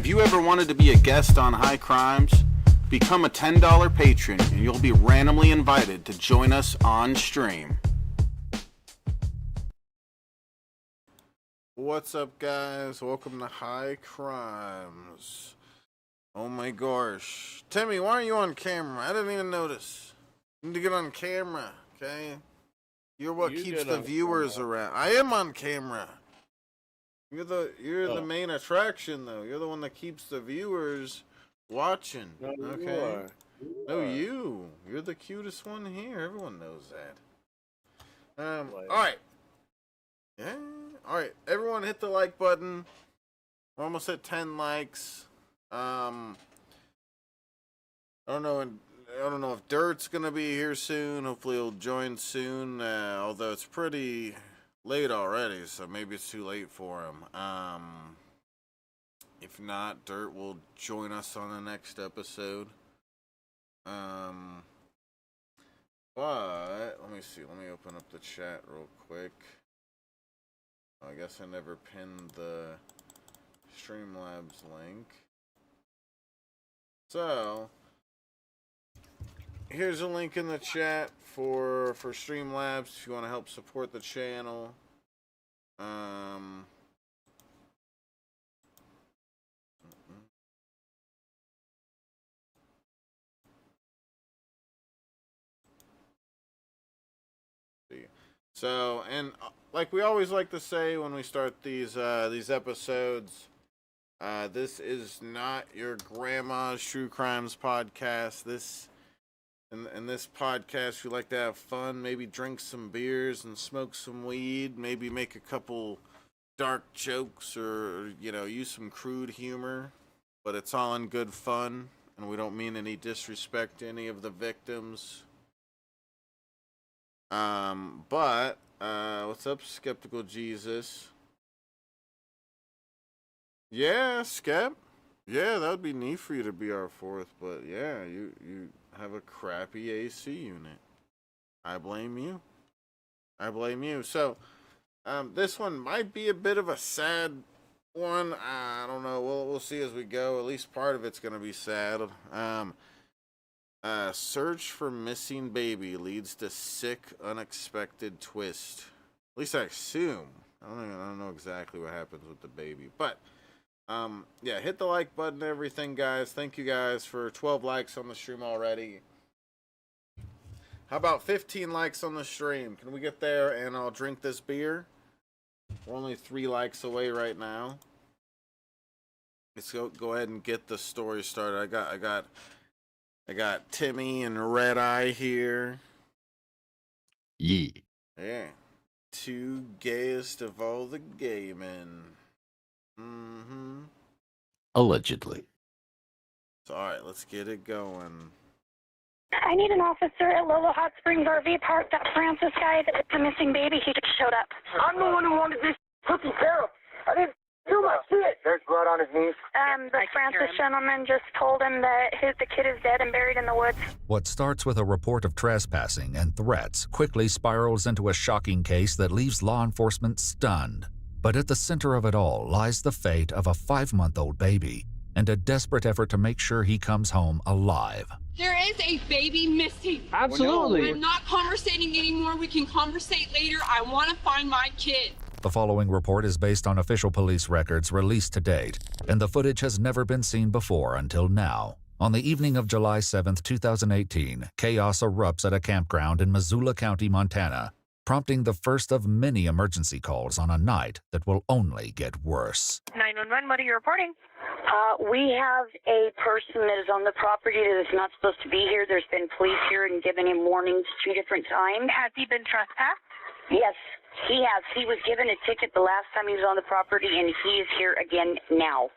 you ever wanted to be a guest on High Crimes, become a $10 patron and you'll be randomly invited to join us on stream. What's up, guys? Welcome to High Crimes. Oh my gosh. Timmy, why are you on camera? I didn't even notice. You need to get on camera, okay? You're what keeps the viewers around. I am on camera. You're the main attraction, though. You're the one that keeps the viewers watching. No, okay. You're the cutest one here. Everyone knows that. All right. Yeah. All right. Everyone, hit the like button. We're almost at 10 likes. I don't know if Dirt's gonna be here soon. Hopefully he'll join soon. Although it's pretty late already, so maybe it's too late for him. If not, Dirt will join us on the next episode. But let me see. Let me open up the chat real quick. I guess I never pinned the Streamlabs link. So here's a link in the chat for Streamlabs if you want to help support the channel. So, and like we always like to say when we start these episodes, this is not your grandma's true crimes podcast. In this podcast, we like to have fun, maybe drink some beers and smoke some weed, maybe make a couple dark jokes or, use some crude humor, but it's all in good fun, and we don't mean any disrespect to any of the victims. What's up, Skeptical Jesus? Yeah, Skep. Yeah, that would be neat for you to be our fourth, but yeah, you have a crappy AC unit. I blame you. So, this one might be a bit of a sad one. I don't know. We'll see as we go. At least part of it's gonna be sad. Search for missing baby leads to sick, unexpected twist. At least I assume. I don't know exactly what happens with the baby, but yeah, hit the like button and everything, guys. Thank you guys for 12 likes on the stream already. How about 15 likes on the stream? Can we get there and I'll drink this beer? We're only 3 likes away right now. Let's go ahead and get the story started. I got Timmy and Red Eye here. Yeah. Yeah. 2 gayest of all the gay men. Mm-hmm. Allegedly. So, alright, let's get it going. I need an officer at Lolo Hot Springs RV Park. That Francis guy that with the missing baby, he just showed up. I'm the one who wanted this cookie carol. I didn't do my shit. There's blood on his knees. The Francis gentleman just told him that the kid is dead and buried in the woods. What starts with a report of trespassing and threats quickly spirals into a shocking case that leaves law enforcement stunned. But at the center of it all lies the fate of a 5-month-old baby and a desperate effort to make sure he comes home alive. There is a baby missing. Absolutely. I'm not conversating anymore. We can conversate later. I want to find my kid. The following report is based on official police records released to date, and the footage has never been seen before until now. On the evening of July 7th, 2018, chaos erupts at a campground in Missoula County, Montana, prompting the first of many emergency calls on a night that will only get worse. 911, what are you reporting? We have a person that is on the property that is not supposed to be here. There's been police here and given him warnings 2 different times. Has he been trespassed? Yes, he has. He was given a ticket the last time he was on the property, and he is here again now.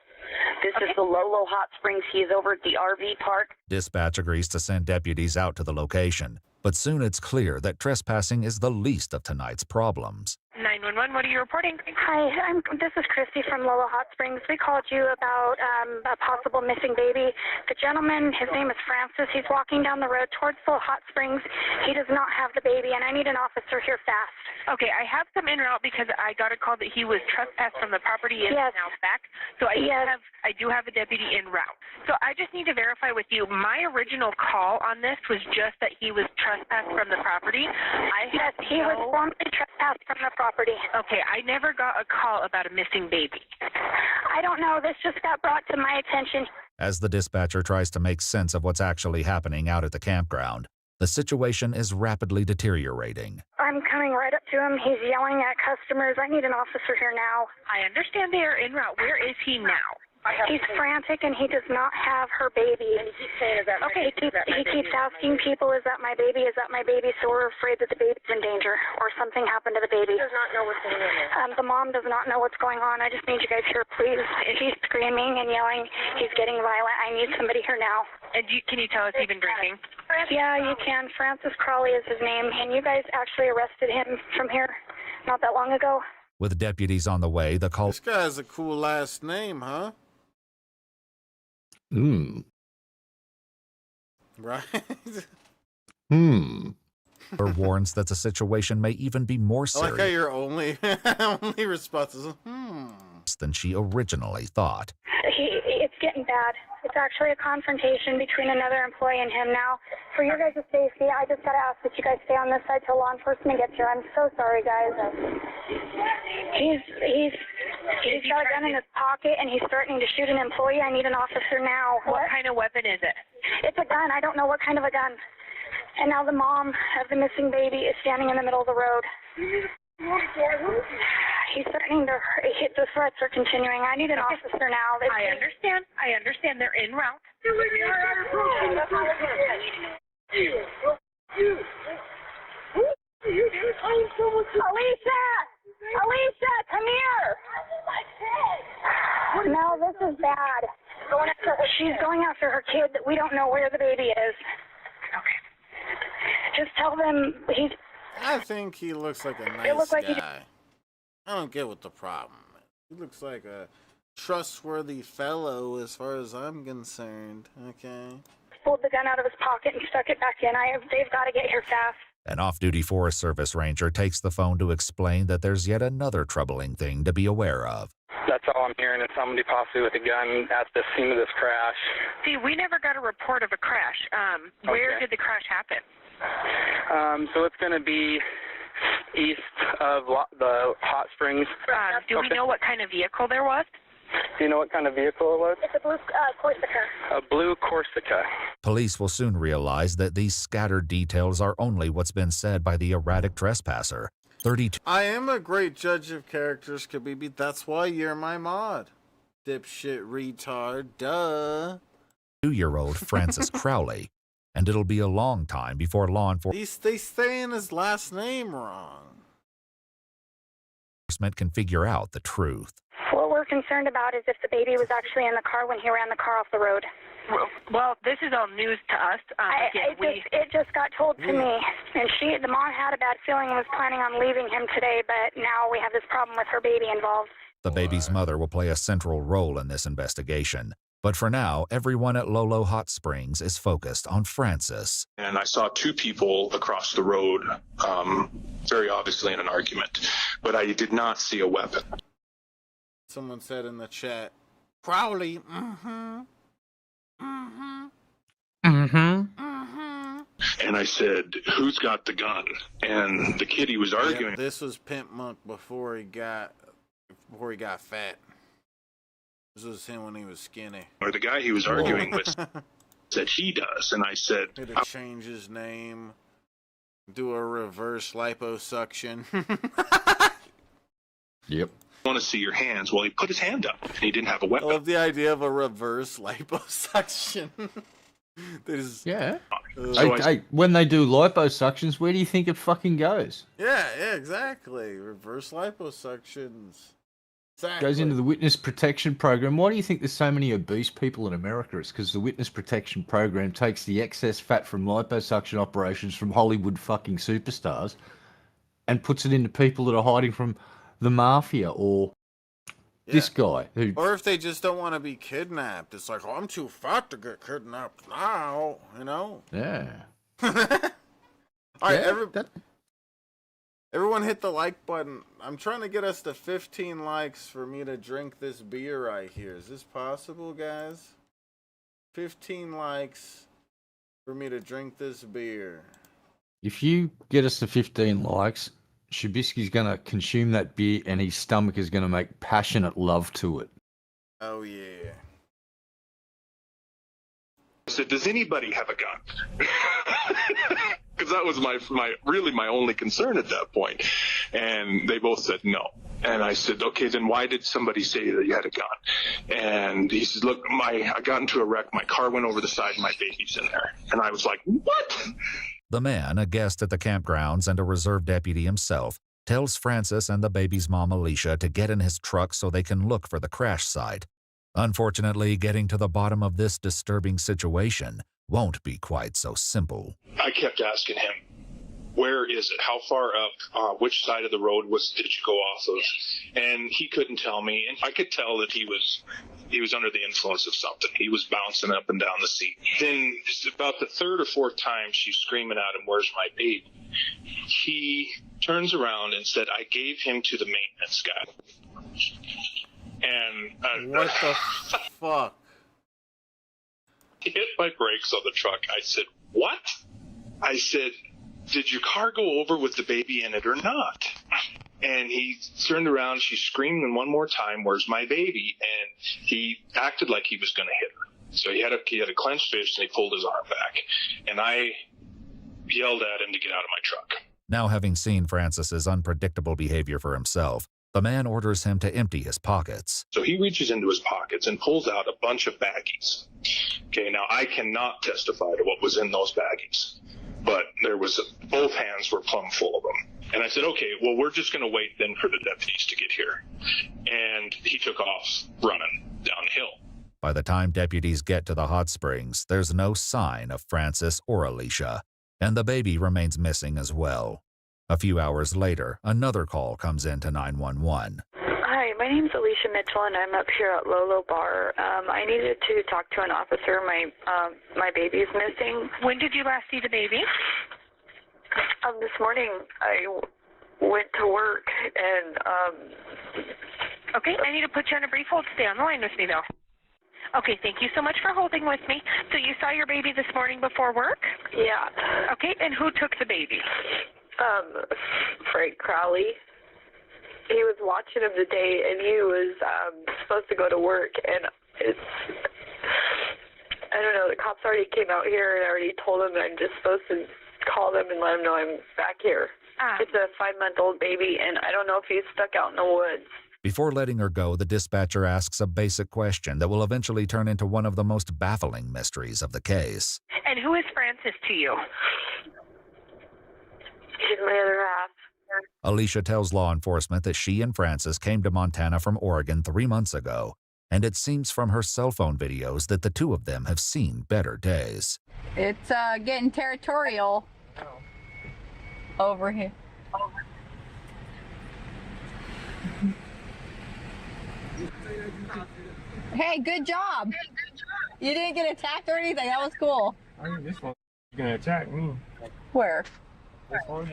This is the Lolo Hot Springs. He is over at the RV park. Dispatch agrees to send deputies out to the location, but soon it's clear that trespassing is the least of tonight's problems. 911, 911, what are you reporting? Hi, this is Christy from Lola Hot Springs. We called you about a possible missing baby. The gentleman, his name is Francis. He's walking down the road towards Lola Hot Springs. He does not have the baby, and I need an officer here fast. Okay, I have some en route because I got a call that he was trespassed from the property and Yes. is now back. So I do have a deputy en route. So I just need to verify with you. My original call on this was just that he was trespassed from the property. Yes, he was formally trespassed from the property. Okay, I never got a call about a missing baby. I don't know. This just got brought to my attention. As the dispatcher tries to make sense of what's actually happening out at the campground, the situation is rapidly deteriorating. I'm coming right up to him. He's yelling at customers. I need an officer here now. I understand they are en route. Where is he now? He's frantic and he does not have her baby. And he keeps saying, "Is that my baby? He keeps asking people, "Is that my baby? Is that my baby?" So we're afraid that the baby's in danger or something happened to the baby. He does not know what's going on. The mom does not know what's going on. I just need you guys here, please. He's screaming and yelling. He's getting violent. I need somebody here now. And can you tell us he's been drinking? Yeah, you can. Francis Crowley is his name, and you guys actually arrested him from here not that long ago. With deputies on the way, the call This guy has a cool last name, huh? Right? warns that the situation may even be more I like how serious your only response is than she originally thought. It's getting bad. It's actually a confrontation between another employee and him now. For your guys' safety, I just gotta ask that you guys stay on this side till law enforcement gets here. I'm so sorry, guys. He's got a gun in his pocket and he's threatening to shoot an employee. I need an officer now. What kind of weapon is it? It's a gun. I don't know what kind of a gun. And now the mom of the missing baby is standing in the middle of the road. He's threatening to hit. The threats are continuing. I need an officer now. I understand. They're en route. Alicia, come here. No, this is bad. She's going after her kid. We don't know where the baby is. Okay. Just tell them he's... I think he looks like a nice like guy. I don't get what the problem is. He looks like a trustworthy fellow as far as I'm concerned. Okay. Pulled the gun out of his pocket and stuck it back in. They've got to get here fast. An off-duty Forest Service ranger takes the phone to explain that there's yet another troubling thing to be aware of. That's all I'm hearing is somebody possibly with a gun at the scene of this crash. See, we never got a report of a crash. Where did the crash happen? So it's going to be east of the Hot Springs. Do we know what kind of vehicle there was? Do you know what kind of vehicle it was? It's a blue Corsica. A blue Corsica. Police will soon realize that these scattered details are only what's been said by the erratic trespasser. 32. I am a great judge of characters, Kabibi. That's why you're my mod. Dipshit retard. Duh. 2-year-old Francis Crowley. And it'll be a long time before law enforcement They saying his last name wrong. can figure out the truth. What we're concerned about is if the baby was actually in the car when he ran the car off the road. Well, this is all news to us. It just got told to me, and the mom had a bad feeling and was planning on leaving him today, but now we have this problem with her baby involved. The baby's mother will play a central role in this investigation. But for now, everyone at Lolo Hot Springs is focused on Francis. And I saw two people across the road, very obviously in an argument, but I did not see a weapon. Someone said in the chat, Crowley, And I said, who's got the gun? And the kid he was arguing. Yeah, this was Pimp Monk before he got fat. This was him when he was skinny. Or the guy he was arguing with said he does. And I said, he had to change his name, do a reverse liposuction. Yep. I want to see your hands. Well, he put his hand up and he didn't have a weapon. I love the idea of a reverse liposuction. Yeah. So when they do liposuctions, where do you think it fucking goes? Yeah, exactly. Reverse liposuctions. Exactly. Goes into the witness protection program. Why do you think there's so many obese people in America? It's because the witness protection program takes the excess fat from liposuction operations from Hollywood fucking superstars and puts it into people that are hiding from the mafia or this guy. Who, or if they just don't want to be kidnapped. It's like, oh, I'm too fat to get kidnapped now, you know? Yeah. All right, Yeah, everyone hit the like button. I'm trying to get us to 15 likes for me to drink this beer right here. Is this possible, guys? 15 likes for me to drink this beer. If you get us to 15 likes, Shabisky's going to consume that beer and his stomach is going to make passionate love to it. Oh, yeah. I said, does anybody have a gun? Because that was my only concern at that point. And they both said no. And I said, okay, then why did somebody say that you had a gun? And he said, look, I got into a wreck. My car went over the side and my baby's in there. And I was like, what? The man, a guest at the campgrounds and a reserve deputy himself, tells Francis and the baby's mom, Alicia, to get in his truck so they can look for the crash site. Unfortunately, getting to the bottom of this disturbing situation won't be quite so simple. I kept asking him, where is it? How far up? Which side of the road did you go off of? And he couldn't tell me. And I could tell that he was under the influence of something. He was bouncing up and down the seat. Then just about the third or fourth time she's screaming at him, where's my baby? He turns around and said, I gave him to the maintenance guy. And what the fuck? He hit my brakes on the truck. I said, what? I said, did your car go over with the baby in it or not? And he turned around, she screamed one more time, where's my baby? And he acted like he was going to hit her. So he had a clenched fist and he pulled his arm back. And I yelled at him to get out of my truck. Now, having seen Francis's unpredictable behavior for himself, the man orders him to empty his pockets. So he reaches into his pockets and pulls out a bunch of baggies. Okay, now I cannot testify to what was in those baggies, but both hands were plumb full of them. And I said, okay, well, we're just going to wait then for the deputies to get here. And he took off running downhill. By the time deputies get to the hot springs, there's no sign of Francis or Alicia, and the baby remains missing as well. A few hours later, another call comes in to 911. Hi, my name's Alicia Mitchell, and I'm up here at Lolo Bar. I needed to talk to an officer. My baby's missing. When did you last see the baby? This morning I went to work, and Okay, I need to put you on a brief hold. Stay on the line with me, though. Okay, thank you so much for holding with me. So you saw your baby this morning before work? Yeah. Okay, and who took the baby? Francis Crowley. He was watching him today, and he was supposed to go to work, and I don't know, the cops already came out here and I already told him that I'm just supposed to call them and let them know I'm back here. It's a 5-month-old baby, and I don't know if he's stuck out in the woods. Before letting her go, the dispatcher asks a basic question that will eventually turn into one of the most baffling mysteries of the case. And who is Francis to you? He's my other half. Alicia tells law enforcement that she and Francis came to Montana from Oregon 3 months ago, and it seems from her cell phone videos that the two of them have seen better days. It's getting territorial over here. Hey, good job. You didn't get attacked or anything. That was cool. I think this one's gonna attack me. Where? This one?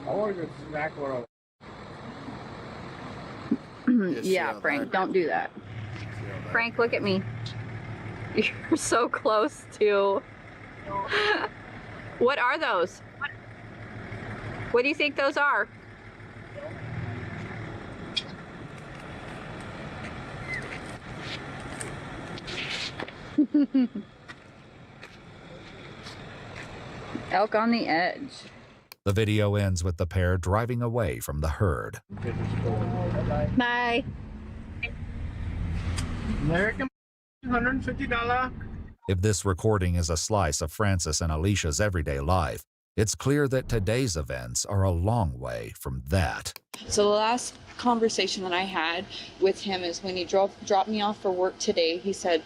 I want to go smack one of Yeah, Frank, don't do that. Frank, look at me. You're so close to... What are those? What do you think those are? Elk on the edge. The video ends with the pair driving away from the herd. Bye. American $150. If this recording is a slice of Francis and Alicia's everyday life, it's clear that today's events are a long way from that. So the last conversation that I had with him is when he dropped me off for work today. He said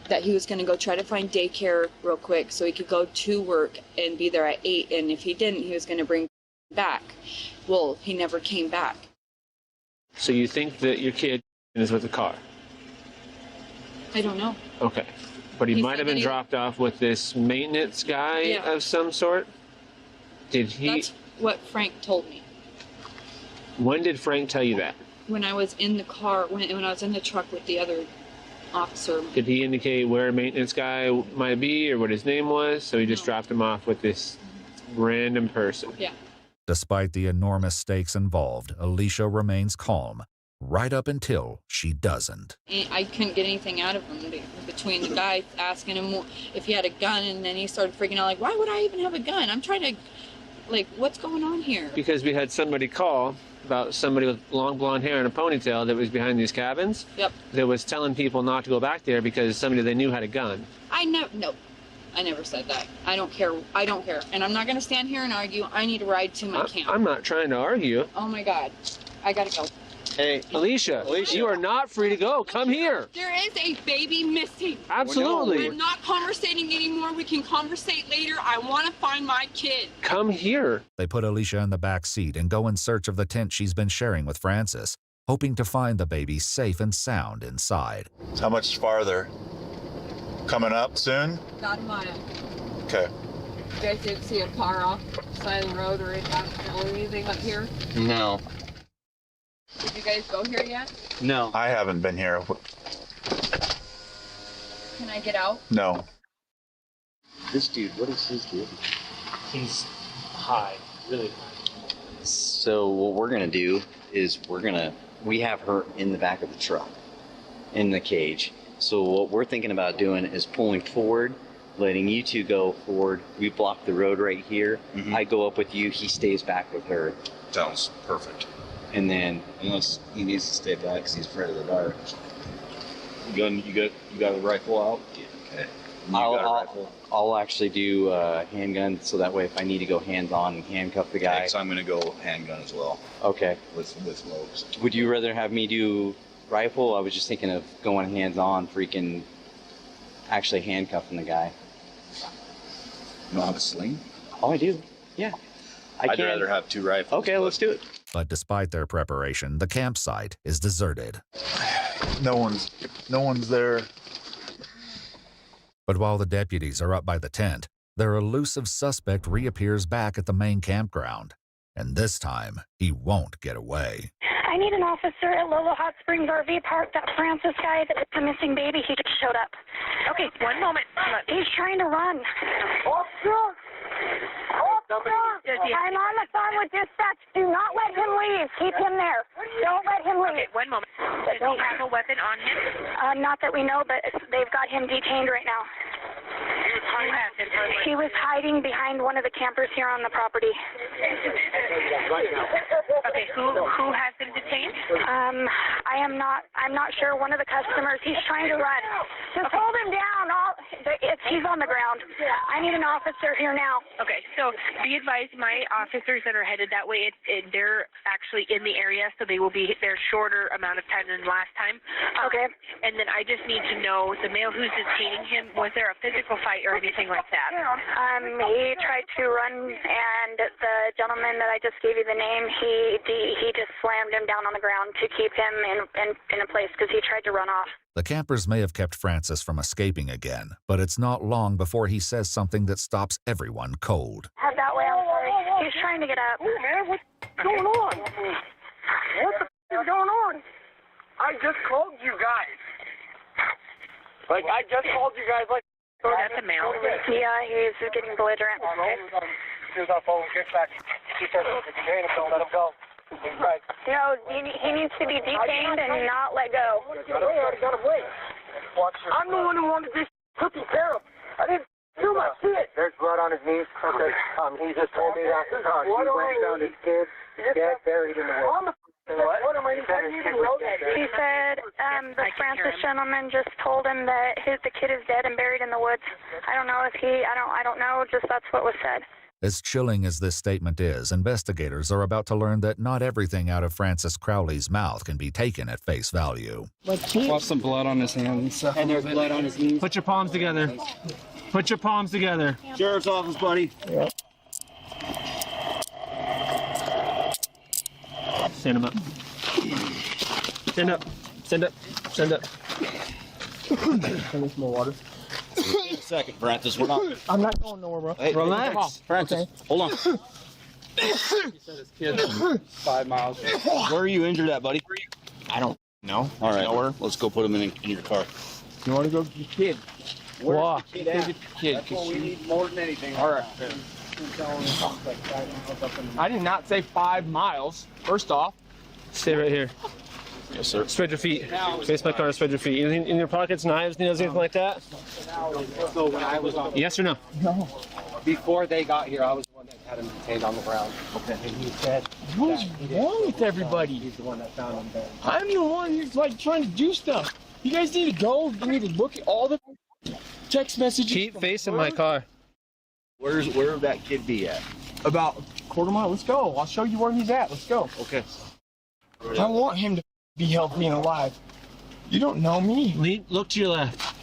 that he was going to go try to find daycare real quick so he could go to work and be there at 8, and if he didn't, he was going to bring back. Well, he never came back. So you think that your kid is with the car? I don't know. Okay. But he He might said have been that he- dropped off with this maintenance guy Yeah. of some sort? Did he... That's what Frank told me. When did Frank tell you that? When I was in the car, when I was in the truck with the other officer. Did he indicate where a maintenance guy might be or what his name was? So he just dropped him off with this random person. Yeah. Despite the enormous stakes involved, Alicia remains calm, right up until she doesn't. I couldn't get anything out of him between the guy asking him if he had a gun, and then he started freaking out like, why would I even have a gun? I'm trying to, like, what's going on here? Because we had somebody call about somebody with long blonde hair and a ponytail that was behind these cabins. Yep. That was telling people not to go back there because somebody they knew had a gun. I never said that. I don't care. And I'm not going to stand here and argue. I need a ride to my camp. I'm not trying to argue. Oh my God. I got to go. Hey, Alicia, you are not free to go. Come here. There is a baby missing. Absolutely. I'm not conversating anymore. We can conversate later. I want to find my kid. Come here. They put Alicia in the back seat and go in search of the tent she's been sharing with Francis, hoping to find the baby safe and sound inside. How much farther? Coming up soon? About a mile. Okay. You guys didn't see a car off the side of the road or anything up here? No. Did you guys go here yet? No. I haven't been here. Can I get out? No. This dude, what is his deal? He's high, really high. So what we're gonna do is we have her in the back of the truck, in the cage. So what we're thinking about doing is pulling forward, letting you two go forward. We block the road right here. I go up with you, he stays back with her. Sounds perfect. And then, unless he needs to stay back because he's afraid of the dark. You got a rifle out? Yeah. Okay. I'll actually do handgun, so that way if I need to go hands-on and handcuff the guy. Okay, so I'm going to go handgun as well. Okay. With Mokes. Would you rather have me do rifle? I was just thinking of going hands-on, freaking actually handcuffing the guy. You know how to sling? Oh, I do. Yeah. I'd rather have two rifles. Okay, let's do it. But despite their preparation, the campsite is deserted. No one's there. But while the deputies are up by the tent, their elusive suspect reappears back at the main campground. And this time, he won't get away. I need an officer at Lolo Hot Springs RV Park. That Francis guy that is the missing baby, he just showed up. Okay, one moment. He's trying to run. Officer! I'm on the phone with dispatch. Do not let him leave. Keep him there. Don't let him leave. Okay, one moment. Does he have a weapon on him? Not that we know, but they've got him detained right now. Who has him? He was hiding behind one of the campers here on the property. Okay, who has him detained? I'm not sure. One of the customers. He's trying to run. Just hold him down. He's on the ground. I need an officer here now. Okay, so be advised, my officers that are headed that way, they're actually in the area, so they will be there shorter amount of time than last time. Okay. And then I just need to know the male who's detaining him. Was there a physical fight or anything like that? He tried to run, and the gentleman that I just gave you the name, he just slammed him down on the ground to keep him in a place because he tried to run off. The campers may have kept Francis from escaping again, but it's not long before he says something that stops everyone cold. Head that way, I'm sorry. He's trying to get up. Oh, man, what's going on? What the f is going on? I just called you guys. I just called you guys Oh, that's a male. Yeah, he's getting belligerent. Here's our phone. Get back. He said, detain him, don't let him go. Right. No, he needs to be detained and not let go. I'm the one who wanted this cookie care of. I didn't do my shit. There's blood on his knees. Okay. He just told me that he found his kid dead, buried in the woods. What am I He said the Francis gentleman just told him that the kid is dead and buried in the woods. I don't know if I don't know, just that's what was said. As chilling as this statement is, investigators are about to learn that not everything out of Francis Crowley's mouth can be taken at face value. Watch some blood on his hands. And there's blood on his knees. Put your palms together. Put your palms together. Sheriff's office, buddy. Yeah. Stand him up. Stand up. Stand up. Stand up. Can I more water? In a second, Francis. We're not. I'm not going nowhere, bro. Hey, Relax. Francis, Okay. hold on. He said his kid 5 miles. Where are you injured at, buddy? I don't know. All right, let's go put him in your car. You want to go get your kid? Where's the kid at? That's what we need more than anything. All right. I did not say 5 miles. First off, Stay right here. Yes, sir. Spread your feet. Face my car, spread your feet. Anything in your pockets, knives, needles, anything like that? so when I was on, Yes or no? no, before they got here, I was the one that had him detained on the ground. Okay. And he said, "What's wrong with everybody?" He's the one that found him there. I'm the one who's like trying to do stuff. You guys need to go. You need to look at all the text messages. Keep facing my car. Where would that kid be at? About a quarter mile. Let's go. I'll show you where he's at. Let's go. Okay. I want him to be healthy and alive. You don't know me. Look to your left.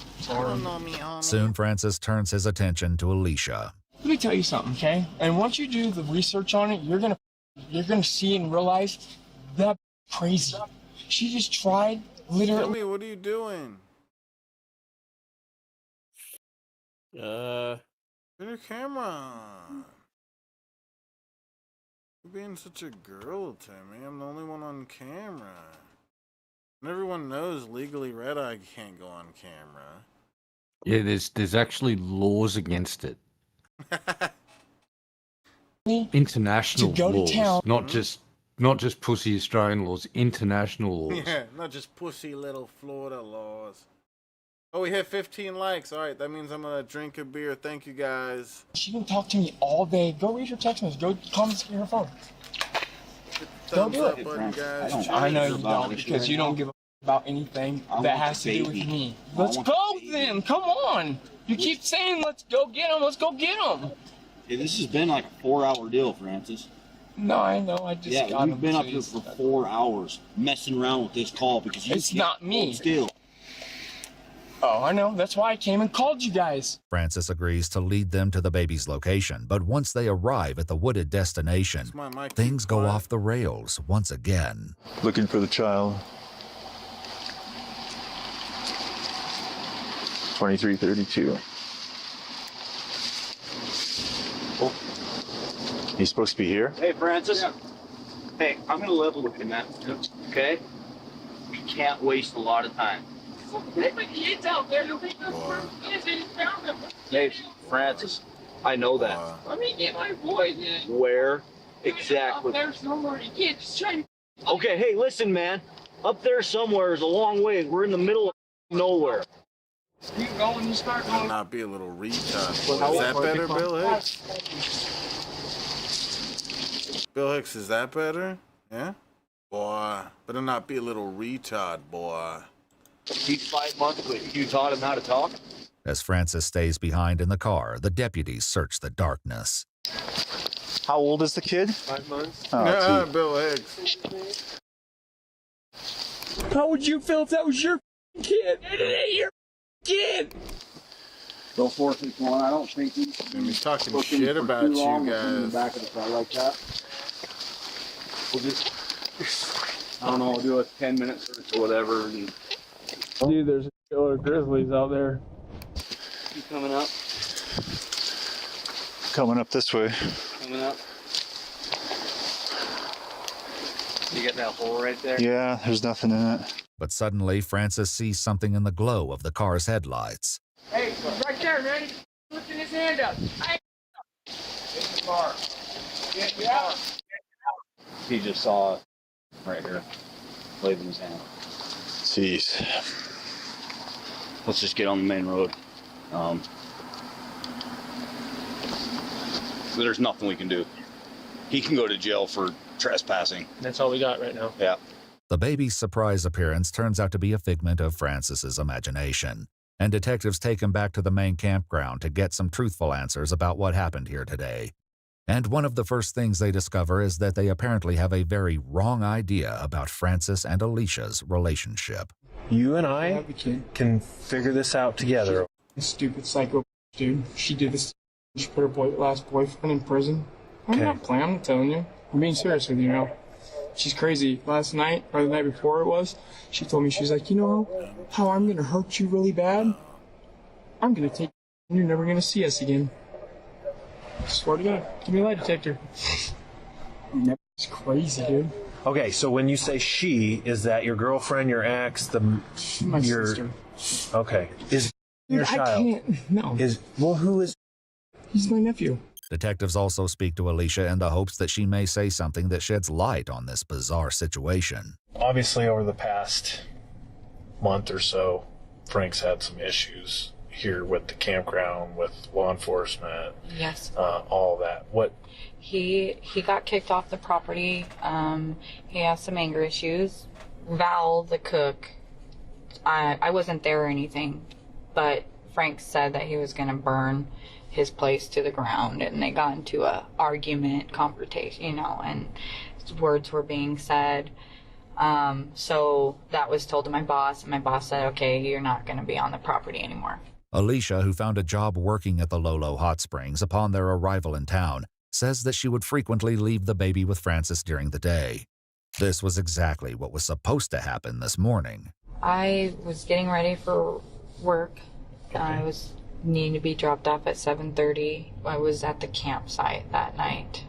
Soon, Francis turns his attention to Alicia. Let me tell you something, okay? And once you do the research on it, you're gonna see and realize that crazy. She just tried literally. Jimmy, what are you doing? Turn your camera on. You're being such a girl, Timmy. I'm the only one on camera. And everyone knows legally Red Eye can't go on camera. Yeah, there's actually laws against it. International To go to laws, town. not just pussy Australian laws, international laws. Yeah, not just pussy little Florida laws. Oh, we hit 15 likes. All right, that means I'm gonna drink a beer. Thank you, guys. She didn't talk to me all day. Go read your text message. Go comments on your phone. Go do it. Button, guys. I know you don't because you don't give a about anything that has to do with me. Let's go then. Come on. You keep saying let's go get him. Let's go get him. Hey, this has been like a 4-hour deal, Francis. No, I know. I just got him. We've been up here for 4 hours messing around with this call because you It's not me. Still. Oh, I know. That's why I came and called you guys. Francis agrees to lead them to the baby's location, but once they arrive at the wooded destination, things go off the rails once again. Looking for the child. 2332. He's supposed to be here? Hey, Francis. Yeah. Hey, I'm going to level with you, man. Okay? We can't waste a lot of time. There's the kids out there who think those first kids and found them. Hey, Francis, I know that. Let me get my boys in. Where exactly? Up there somewhere. You can't just try to... Okay, hey, listen, man. Up there somewhere is a long ways. We're in the middle of nowhere. You go and you start going... Not be a little retard. Is that better, Bill Hicks? Bill Hicks, is that better? Yeah? Boy, better not be a little retard, boy. He's 5 months, but you taught him how to talk? As Francis stays behind in the car, the deputies search the darkness. How old is the kid? 5 months. Oh, Bill Hicks. How would you feel if that was your kid? It ain't your kid. Go 461. I don't think he's talking shit about you guys. In the back of the car like that. We'll just, I don't know, we'll do a 10-minute search or whatever. And... Dude, there's a killer grizzlies out there. You coming up? Coming up this way. Coming up? You got that hole right there? Yeah, there's nothing in it. But suddenly, Francis sees something in the glow of the car's headlights. Hey, he's right there, man. He's lifting his hand up. Hey. Get in the car. Get in the car. He just saw it right here, waving his hand. Jeez. Let's just get on the main road. There's nothing we can do. He can go to jail for trespassing. That's all we got right now. Yeah. The baby's surprise appearance turns out to be a figment of Francis's imagination, and detectives take him back to the main campground to get some truthful answers about what happened here today. And one of the first things they discover is that they apparently have a very wrong idea about Francis and Alicia's relationship. You and I can figure this out together. Stupid psycho dude. She did this. She put her last boyfriend in prison. I'm not playing. I'm telling you. I'm being serious with you now. She's crazy. Last night, or the night before it was, she told me, she's like, you know how I'm going to hurt you really bad? I'm going to take you and you're never going to see us again. Swear to God. Give me a lie detector. It's crazy, dude. Okay, so when you say she, is that your girlfriend, your ex, My sister. Okay. Is Dude, your I child? can't. No. Who is? He's my nephew. Detectives also speak to Alicia in the hopes that she may say something that sheds light on this bizarre situation. Obviously, over the past month or so, Frank's had some issues here with the campground, with law enforcement. Yes. All that. What? He got kicked off the property. He has some anger issues. Val, the cook, I wasn't there or anything, but Frank said that he was going to burn his place to the ground, and they got into a argument, confrontation, and words were being said. So that was told to my boss, and my boss said, okay, you're not going to be on the property anymore. Alicia, who found a job working at the Lolo Hot Springs upon their arrival in town, says that she would frequently leave the baby with Francis during the day. This was exactly what was supposed to happen this morning. I was getting ready for work. Okay. I was needing to be dropped off at 7:30. I was at the campsite that night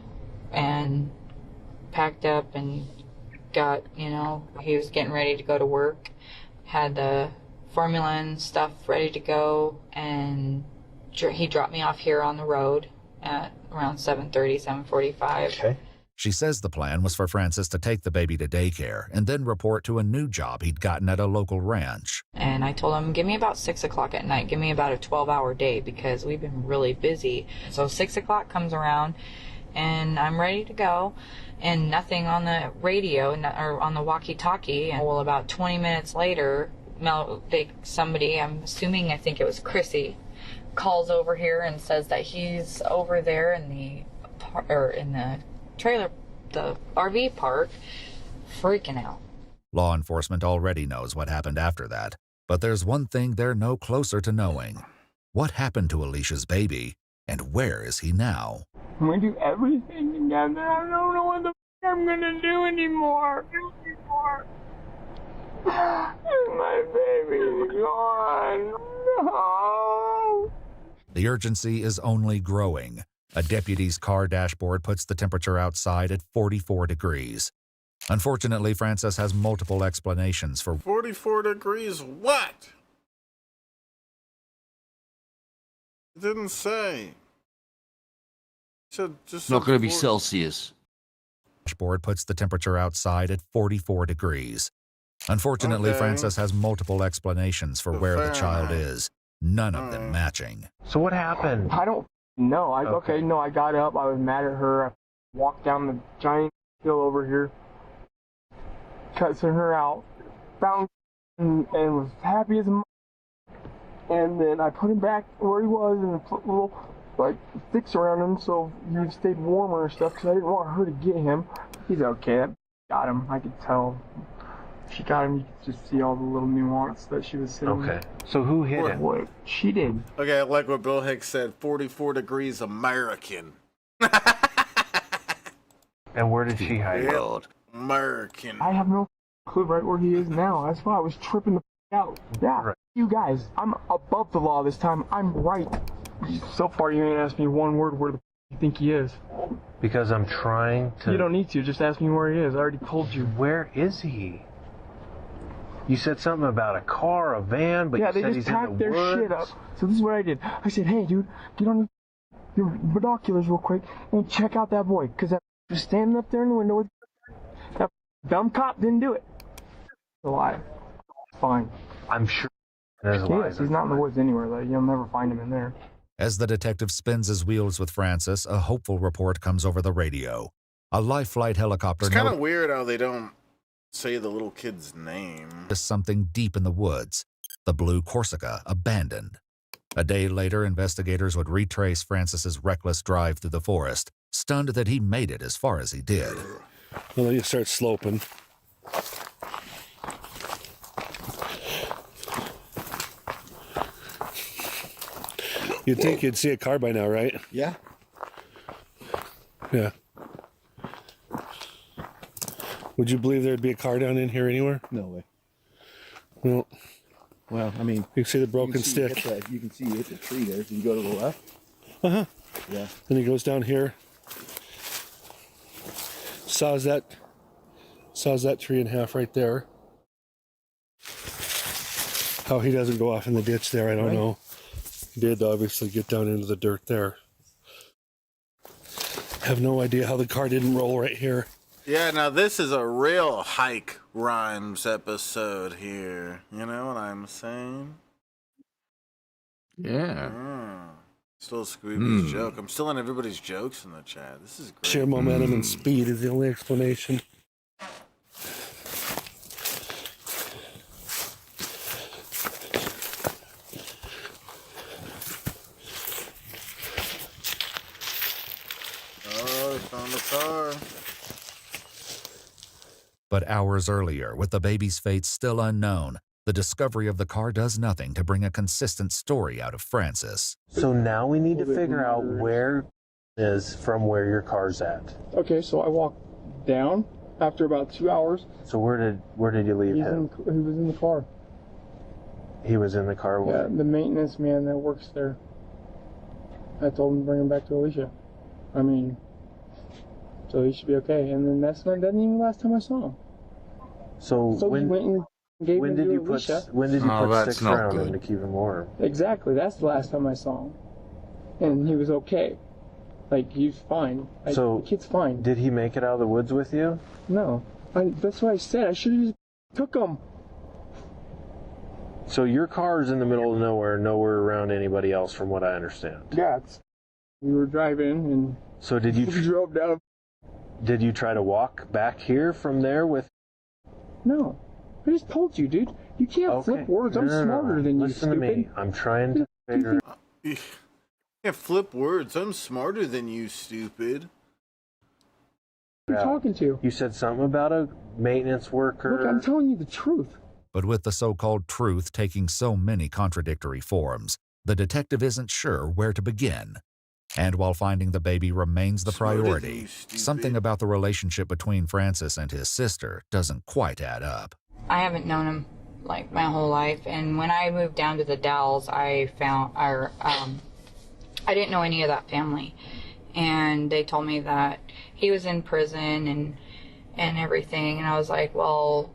and packed up and got, he was getting ready to go to work. Had the formula and stuff ready to go, and he dropped me off here on the road at around 7:30, 7:45. Okay. She says the plan was for Francis to take the baby to daycare and then report to a new job he'd gotten at a local ranch. And I told him, give me about 6 o'clock at night. Give me about a 12-hour day because we've been really busy. So 6 o'clock comes around, and I'm ready to go. And nothing on the radio or on the walkie-talkie. And well, about 20 minutes later, somebody, I think it was Chrissy, calls over here and says that he's over there in the trailer, the RV park, freaking out. Law enforcement already knows what happened after that, but there's one thing they're no closer to knowing. What happened to Alicia's baby, and where is he now? I'm going to do everything together. I don't know what the I'm going to do anymore. My baby's gone. No. The urgency is only growing. A deputy's car dashboard puts the temperature outside at 44 degrees. Unfortunately, Francis has multiple explanations for 44 degrees what? It didn't say. Just not going to be Celsius. Dashboard puts the temperature outside at 44 degrees. Unfortunately, Okay. Francis has multiple explanations for where the child is, none of them matching. So what happened? I don't know. I got up. I was mad at her. I walked down the giant hill over here, cussing her out, found and was happy as a and then I put him back where he was and put little sticks around him so he stayed warmer and stuff because I didn't want her to get him. He's okay. That got him. I could tell. She got him. You could just see all the little nuance that she was sitting. Okay. So who hit him? What? She did. Okay, like what Bill Hicks said, 44 degrees American. And where did she hide? Yep. American. I have no clue right where he is now. That's why I was tripping the out. Yeah, Right. You guys, I'm above the law this time. I'm right. So far, you ain't asked me one word where the you think he is. Because I'm trying to... You don't need to. Just ask me where he is. I already told you. Where is he? You said something about a car, a van, but yeah, you they said just he's in packed the their woods. shit up. So this is what I did. I said, hey, dude, get on your binoculars real quick and check out that boy. Because that was standing up there in the window with that dumb cop didn't do it. It's a lie. Fine. I'm sure there's a lie. Yes, he's not in the woods anywhere, though. You'll never find him in there. As the detective spins his wheels with Francis, a hopeful report comes over the radio. A life flight helicopter It's kind of weird how they don't say the little kid's name. noticed something deep in the woods, the blue Corsica abandoned. A day later, investigators would retrace Francis's reckless drive through the forest, stunned that he made it as far as he did. Well, you start sloping. You'd think you'd see a car by now, right? Yeah. Yeah. Would you believe there'd be a car down in here anywhere? No way. Well, I mean, you can see the broken stick. You can see you hit the tree there. Did you go to the left? Uh-huh. Yeah. Then he goes down here. Saws that tree in half right there. How he doesn't go off in the ditch there, I don't know. He did obviously get down into the dirt there. Have no idea how the car didn't roll right here. Yeah, now this is a real hike rhymes episode here. You know what I'm saying? Yeah. Still Scrooby's joke. I'm still in everybody's jokes in the chat. This is great. Sheer momentum and speed is the only explanation. Oh, they found the car. But hours earlier, with the baby's fate still unknown, the discovery of the car does nothing to bring a consistent story out of Francis. So now we need to figure out where is from where your car's at. Okay, so I walked down after about 2 hours. So where did you leave him? He was in the car. He was in the car with Yeah, the maintenance man that works there. I told him to bring him back to Alicia. I mean, so he should be okay. And then that's not even the last time I saw him. So he went and gave when him did to you Alicia. put sticks around him to keep him warm? Exactly. That's the last time I saw him, and he was okay. Like, he's fine. So the kid's fine. Did he make it out of the woods with you? No. That's what I said. I should have just took him. So your car's in the middle of nowhere around anybody else, from what I understand. Yeah. We were driving, and so did you drove down. Did you try to walk back here from there with? No. I just told you, dude. You can't flip words. I'm smarter than you, Listen stupid. to me. I'm trying to figure out. You can't flip words. I'm smarter than you, stupid. Who are you talking to? You said something about a maintenance worker. Look, I'm telling you the truth. But with the so-called truth taking so many contradictory forms, the detective isn't sure where to begin. And while finding the baby remains the priority, something about the relationship between Francis and his sister doesn't quite add up. I haven't known him like my whole life, and when I moved down to the Dalles, I didn't know any of that family, and they told me that he was in prison and everything, and I was like, well,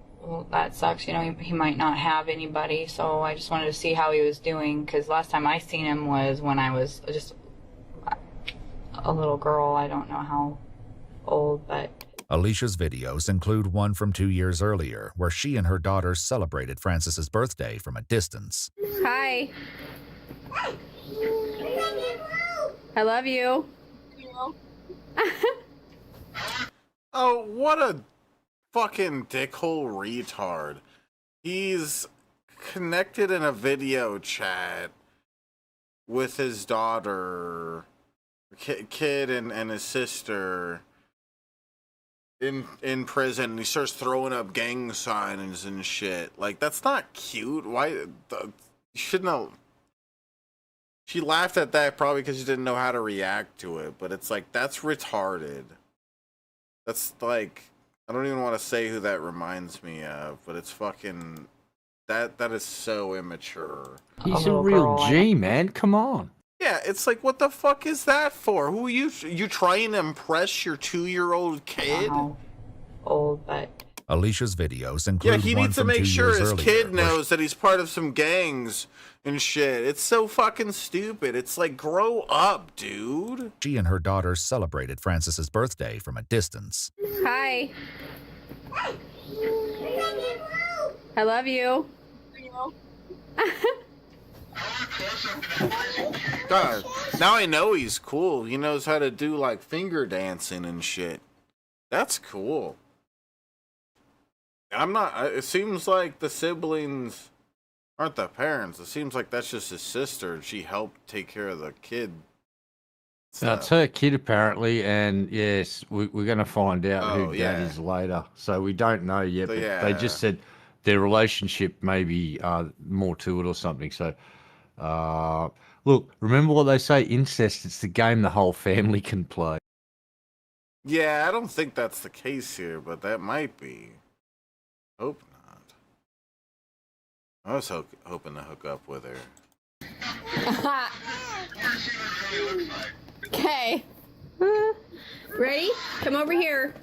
that sucks, you know, he might not have anybody, so I just wanted to see how he was doing, because last time I seen him was when I was just a little girl. I don't know how old, but... Alicia's videos include one from 2 years earlier, where she and her daughter celebrated Francis's birthday from a distance. Hi. I love you. Oh, what a fucking dickhole retard. He's connected in a video chat with his daughter, kid and his sister in prison. He starts throwing up gang signs and shit. Like, that's not cute. Why? You shouldn't have. She laughed at that probably because she didn't know how to react to it, but it's like, that's retarded. That's like, I don't even want to say who that reminds me of, but it's fucking, that is so immature. He's a real G, man. Come on. Yeah, it's like, what the fuck is that for? Who are you trying to impress your 2-year-old kid? Old, but... Alicia's videos include Yeah, he one needs to from 2 make sure years his earlier, kid where knows that he's part of some gangs and shit. It's so fucking stupid. It's like, grow up, dude. she and her daughter celebrated Francis's birthday from a distance. Hi. I love you. God, now I know he's cool. He knows how to do like finger dancing and shit. That's cool. It seems like the siblings aren't the parents. It seems like that's just his sister, and she helped take care of the kid. It's her kid, apparently, and yes, we're going to find out who yeah. Dad is later. So we don't know yet, So, but yeah. they just said their relationship may be more to it or something. So, look, remember what they say, incest, it's the game the whole family can play. Yeah, I don't think that's the case here, but that might be. Hope not. I was hoping to hook up with her. Okay. Ready? Come over here.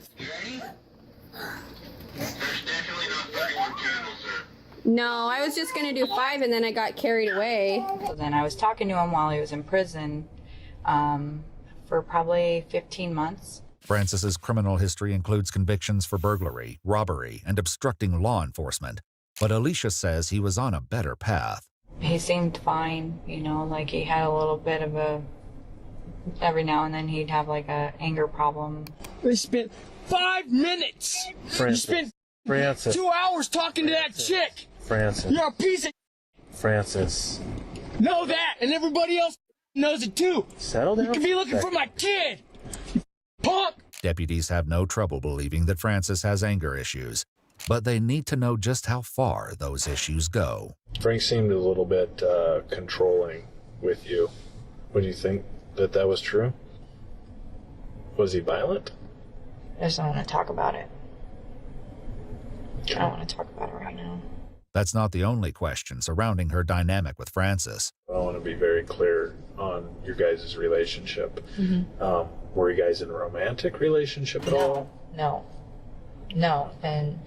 No, I was just gonna do 5 and then I got carried away. So then I was talking to him while he was in prison for probably 15 months. Francis's criminal history includes convictions for burglary, robbery, and obstructing law enforcement. But Alicia says he was on a better path. He seemed fine, you know, like he had a little bit of a, every now and then he'd have like a anger problem. We spent 5 minutes. Francis. You spent Francis. 2 hours talking to that chick. Francis. You're a piece of Francis. know that, and everybody else knows it too. Settle down. You could be looking for my kid. You punk. Deputies have no trouble believing that Francis has anger issues, but they need to know just how far those issues go. Frank seemed a little bit controlling with you. Would you think that that was true? Was he violent? I just don't want to talk about it. I don't want to talk about it right now. That's not the only question surrounding her dynamic with Francis. I want to be very clear on your guys' relationship. Mm-hmm. Were you guys in a romantic relationship at all? No, and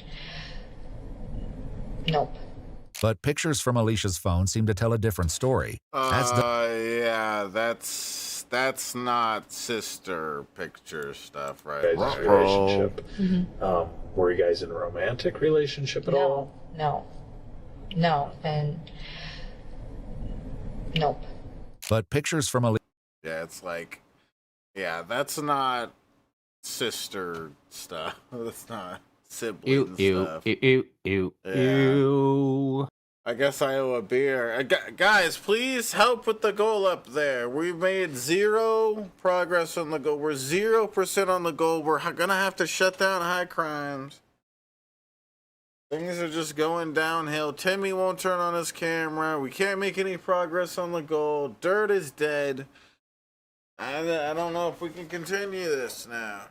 nope. But pictures from Alicia's phone seem to tell a different story. Yeah, that's not sister picture stuff, right? Guys' relationship. Mm-hmm. Were you guys in a romantic relationship at all? No, and nope. But pictures from Alicia. Yeah, it's like, yeah, that's not sister stuff. That's not sibling stuff. Ew. I guess I owe a beer. Guys, please help with the goal up there. We've made 0 progress on the goal. We're 0% on the goal. We're gonna have to shut down high crimes. Things are just going downhill. Timmy won't turn on his camera. We can't make any progress on the goal. Dirt is dead. I don't know if we can continue this now.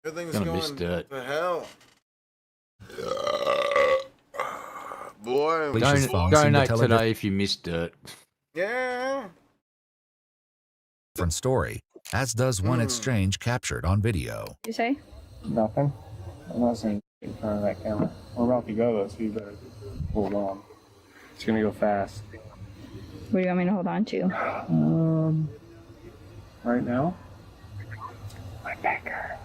Everything's going to hell. Boy, donate today if you missed Dirt. Yeah. Different story, as does one exchange captured on video. You say? Nothing. I'm not saying in front of that camera. We're about to go though, so you better hold on. It's gonna go fast. What do you want me to hold on to? Right now? My backer.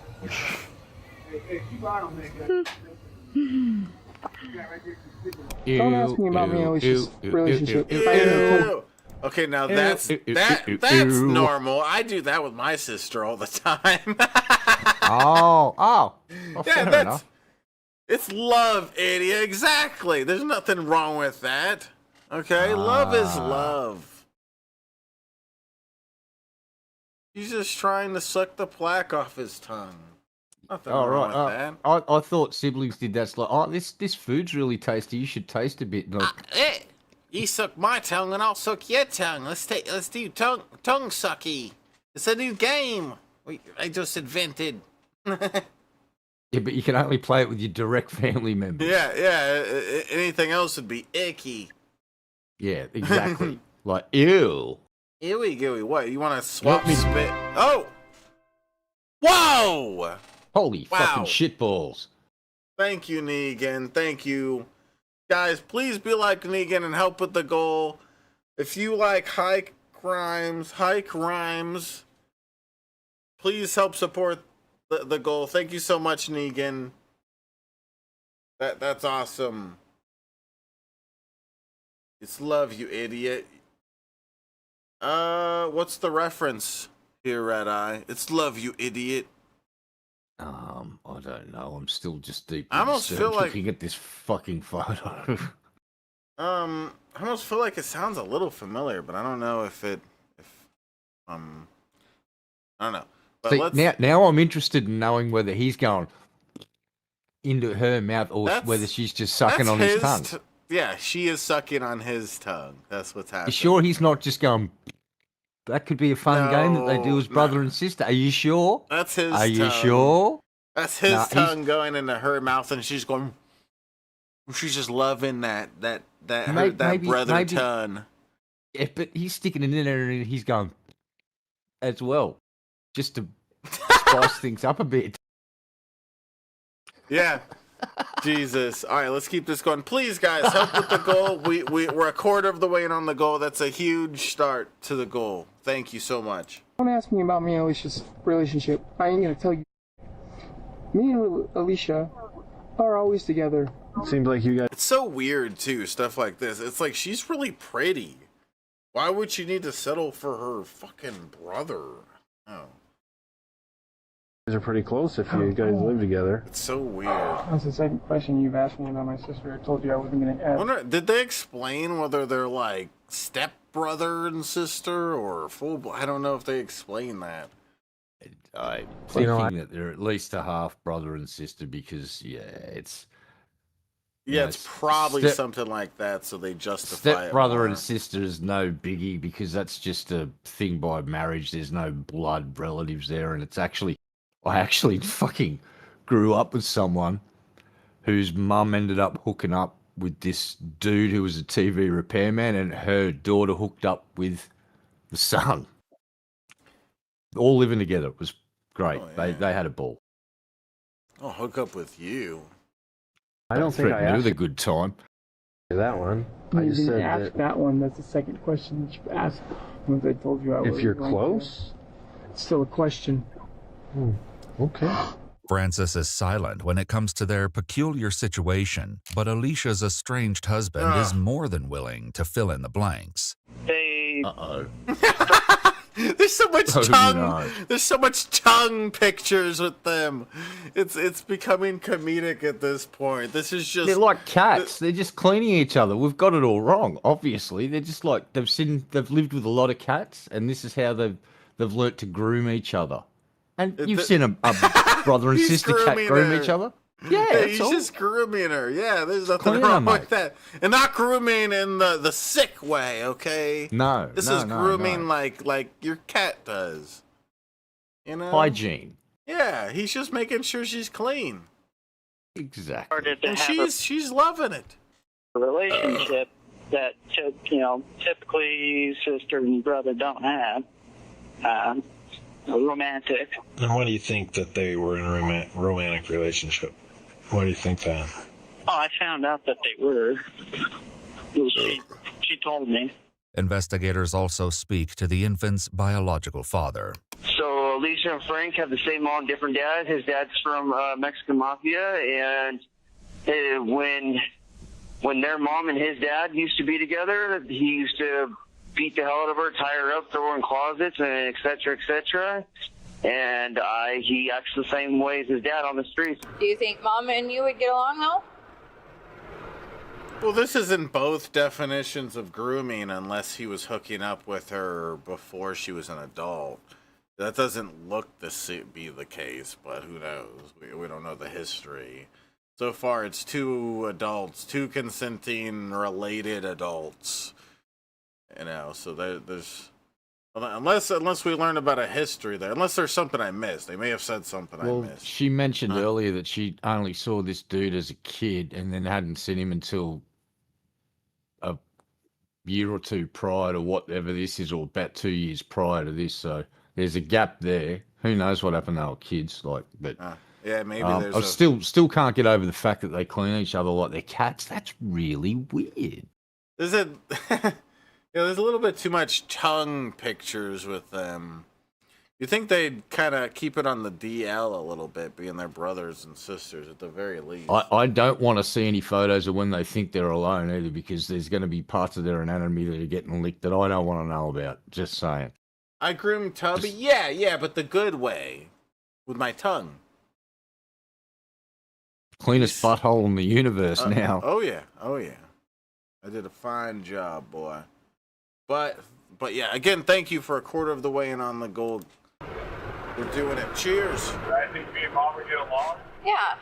Don't ask me about me and Alicia's relationship. Okay, now that's normal. I do that with my sister all the time. Oh, yeah, fair enough. It's love, idiot. Exactly. There's nothing wrong with that. Okay, love is love. He's just trying to suck the plaque off his tongue. Nothing wrong with that. I thought siblings did that. Like, this food's really tasty. You should taste a bit. You suck my tongue and I'll suck your tongue. Let's do tongue sucky. It's a new game I just invented. Yeah, but you can only play it with your direct family members. Yeah. Anything else would be icky. Yeah, exactly. Like, ew. Ewy gooey. What? You want to swap spit? Oh! Whoa! Holy fucking shitballs. Thank you, Negan. Thank you. Guys, please be like Negan and help with the goal. If you like high crimes, please help support the goal. Thank you so much, Negan. That's awesome. It's love, you idiot. What's the reference here, Red Eye? It's love, you idiot. I don't know. I'm still just deep. I almost feel like looking at this fucking photo. I almost feel like it sounds a little familiar, but I don't know if I don't know. But See, now I'm interested in knowing whether he's going into her mouth or whether she's just sucking on his tongue. Yeah, she is sucking on his tongue. That's what's happening. You sure he's not just going? That could be a fun game that they do as brother and sister. Are you sure? That's his Are you tongue. sure? That's his tongue going into her mouth, and she's going. She's just loving that brother tongue. Yeah, but he's sticking it in there and he's going as well, just to spice things up a bit. Yeah. Jesus. All right, let's keep this going. Please, guys, help with the goal. We're a quarter of the way in on the goal. That's a huge start to the goal. Thank you so much. Don't ask me about me and Alicia's relationship. I ain't gonna tell you. Me and Alicia are always together. Seems like you guys. It's so weird, too, stuff like this. It's like, she's really pretty. Why would she need to settle for her fucking brother? Oh. You guys are pretty close if you guys live together. It's so weird. That's the second question you've asked me about my sister. I told you I wasn't going to ask. Did they explain whether they're like step brother and sister or full? I don't know if they explain that. I'm thinking that they're at least a half brother and sister because it's it's probably something like that. So they justify step brother and sister is no biggie because that's just a thing by marriage. There's no blood relatives there, and it's actually. I actually fucking grew up with someone whose mum ended up hooking up with this dude who was a TV repairman, and her daughter hooked up with the son. All living together. It was great. Oh, yeah. They had a ball. I'll hook up with you. I don't think I asked a good time. That one. I You just didn't said ask that one. That's the second question that you asked. Once I told you I was. if you're close. It's still a question. Okay. Francis is silent when it comes to their peculiar situation, but Alicia's estranged husband is more than willing to fill in the blanks. Uh-oh. There's so much tongue. No. There's so much tongue pictures with them. It's becoming comedic at this point. This is just. They're like cats. They're just cleaning each other. We've got it all wrong. Obviously, they're just like they've lived with a lot of cats, and this is how they've learnt to groom each other. And you've seen a brother and sister cat groom each other? Yeah, he's just grooming her. Yeah, there's nothing wrong with that. And not grooming in the sick way, okay? No, This is grooming like your cat does. You know? Hygiene. Yeah, he's just making sure she's clean. Exactly. And she's loving it. A relationship that, typically sister and brother don't have. Romantic. And why do you think that they were in a romantic relationship? Why do you think that? Oh, I found out that they were. She told me. Investigators also speak to the infant's biological father. So Alicia and Frank have the same mom, different dad. His dad's from Mexican Mafia, and when their mom and his dad used to be together, he used to beat the hell out of her, tie her up, throw her in closets, and et cetera, et cetera. And he acts the same way as his dad on the streets. Do you think Mom and you would get along, though? Well, this is in both definitions of grooming unless he was hooking up with her before she was an adult. That doesn't look to be the case, but who knows? We don't know the history. So far, it's two adults, two consenting, related adults. So there's unless we learn about a history there, unless there's something I missed. They may have said something I missed. She mentioned earlier that she only saw this dude as a kid and then hadn't seen him until a year or two prior to whatever this is, or about 2 years prior to this. So there's a gap there. Who knows what happened to our kids? Yeah, maybe there's. I still can't get over the fact that they clean each other like they're cats. That's really weird. Is it? There's a little bit too much tongue pictures with them. You think they'd kind of keep it on the DL a little bit, being their brothers and sisters at the very least. I don't want to see any photos of when they think they're alone either, because there's going to be parts of their anatomy that are getting licked that I don't want to know about. Just saying. I groomed Tubby? Yeah, but the good way. With my tongue. Cleanest butthole in the universe now. Oh, yeah. I did a fine job, boy. But yeah, again, thank you for a quarter of the way in on the gold. We're doing it. Cheers. I think me and Mom would get along. Yeah.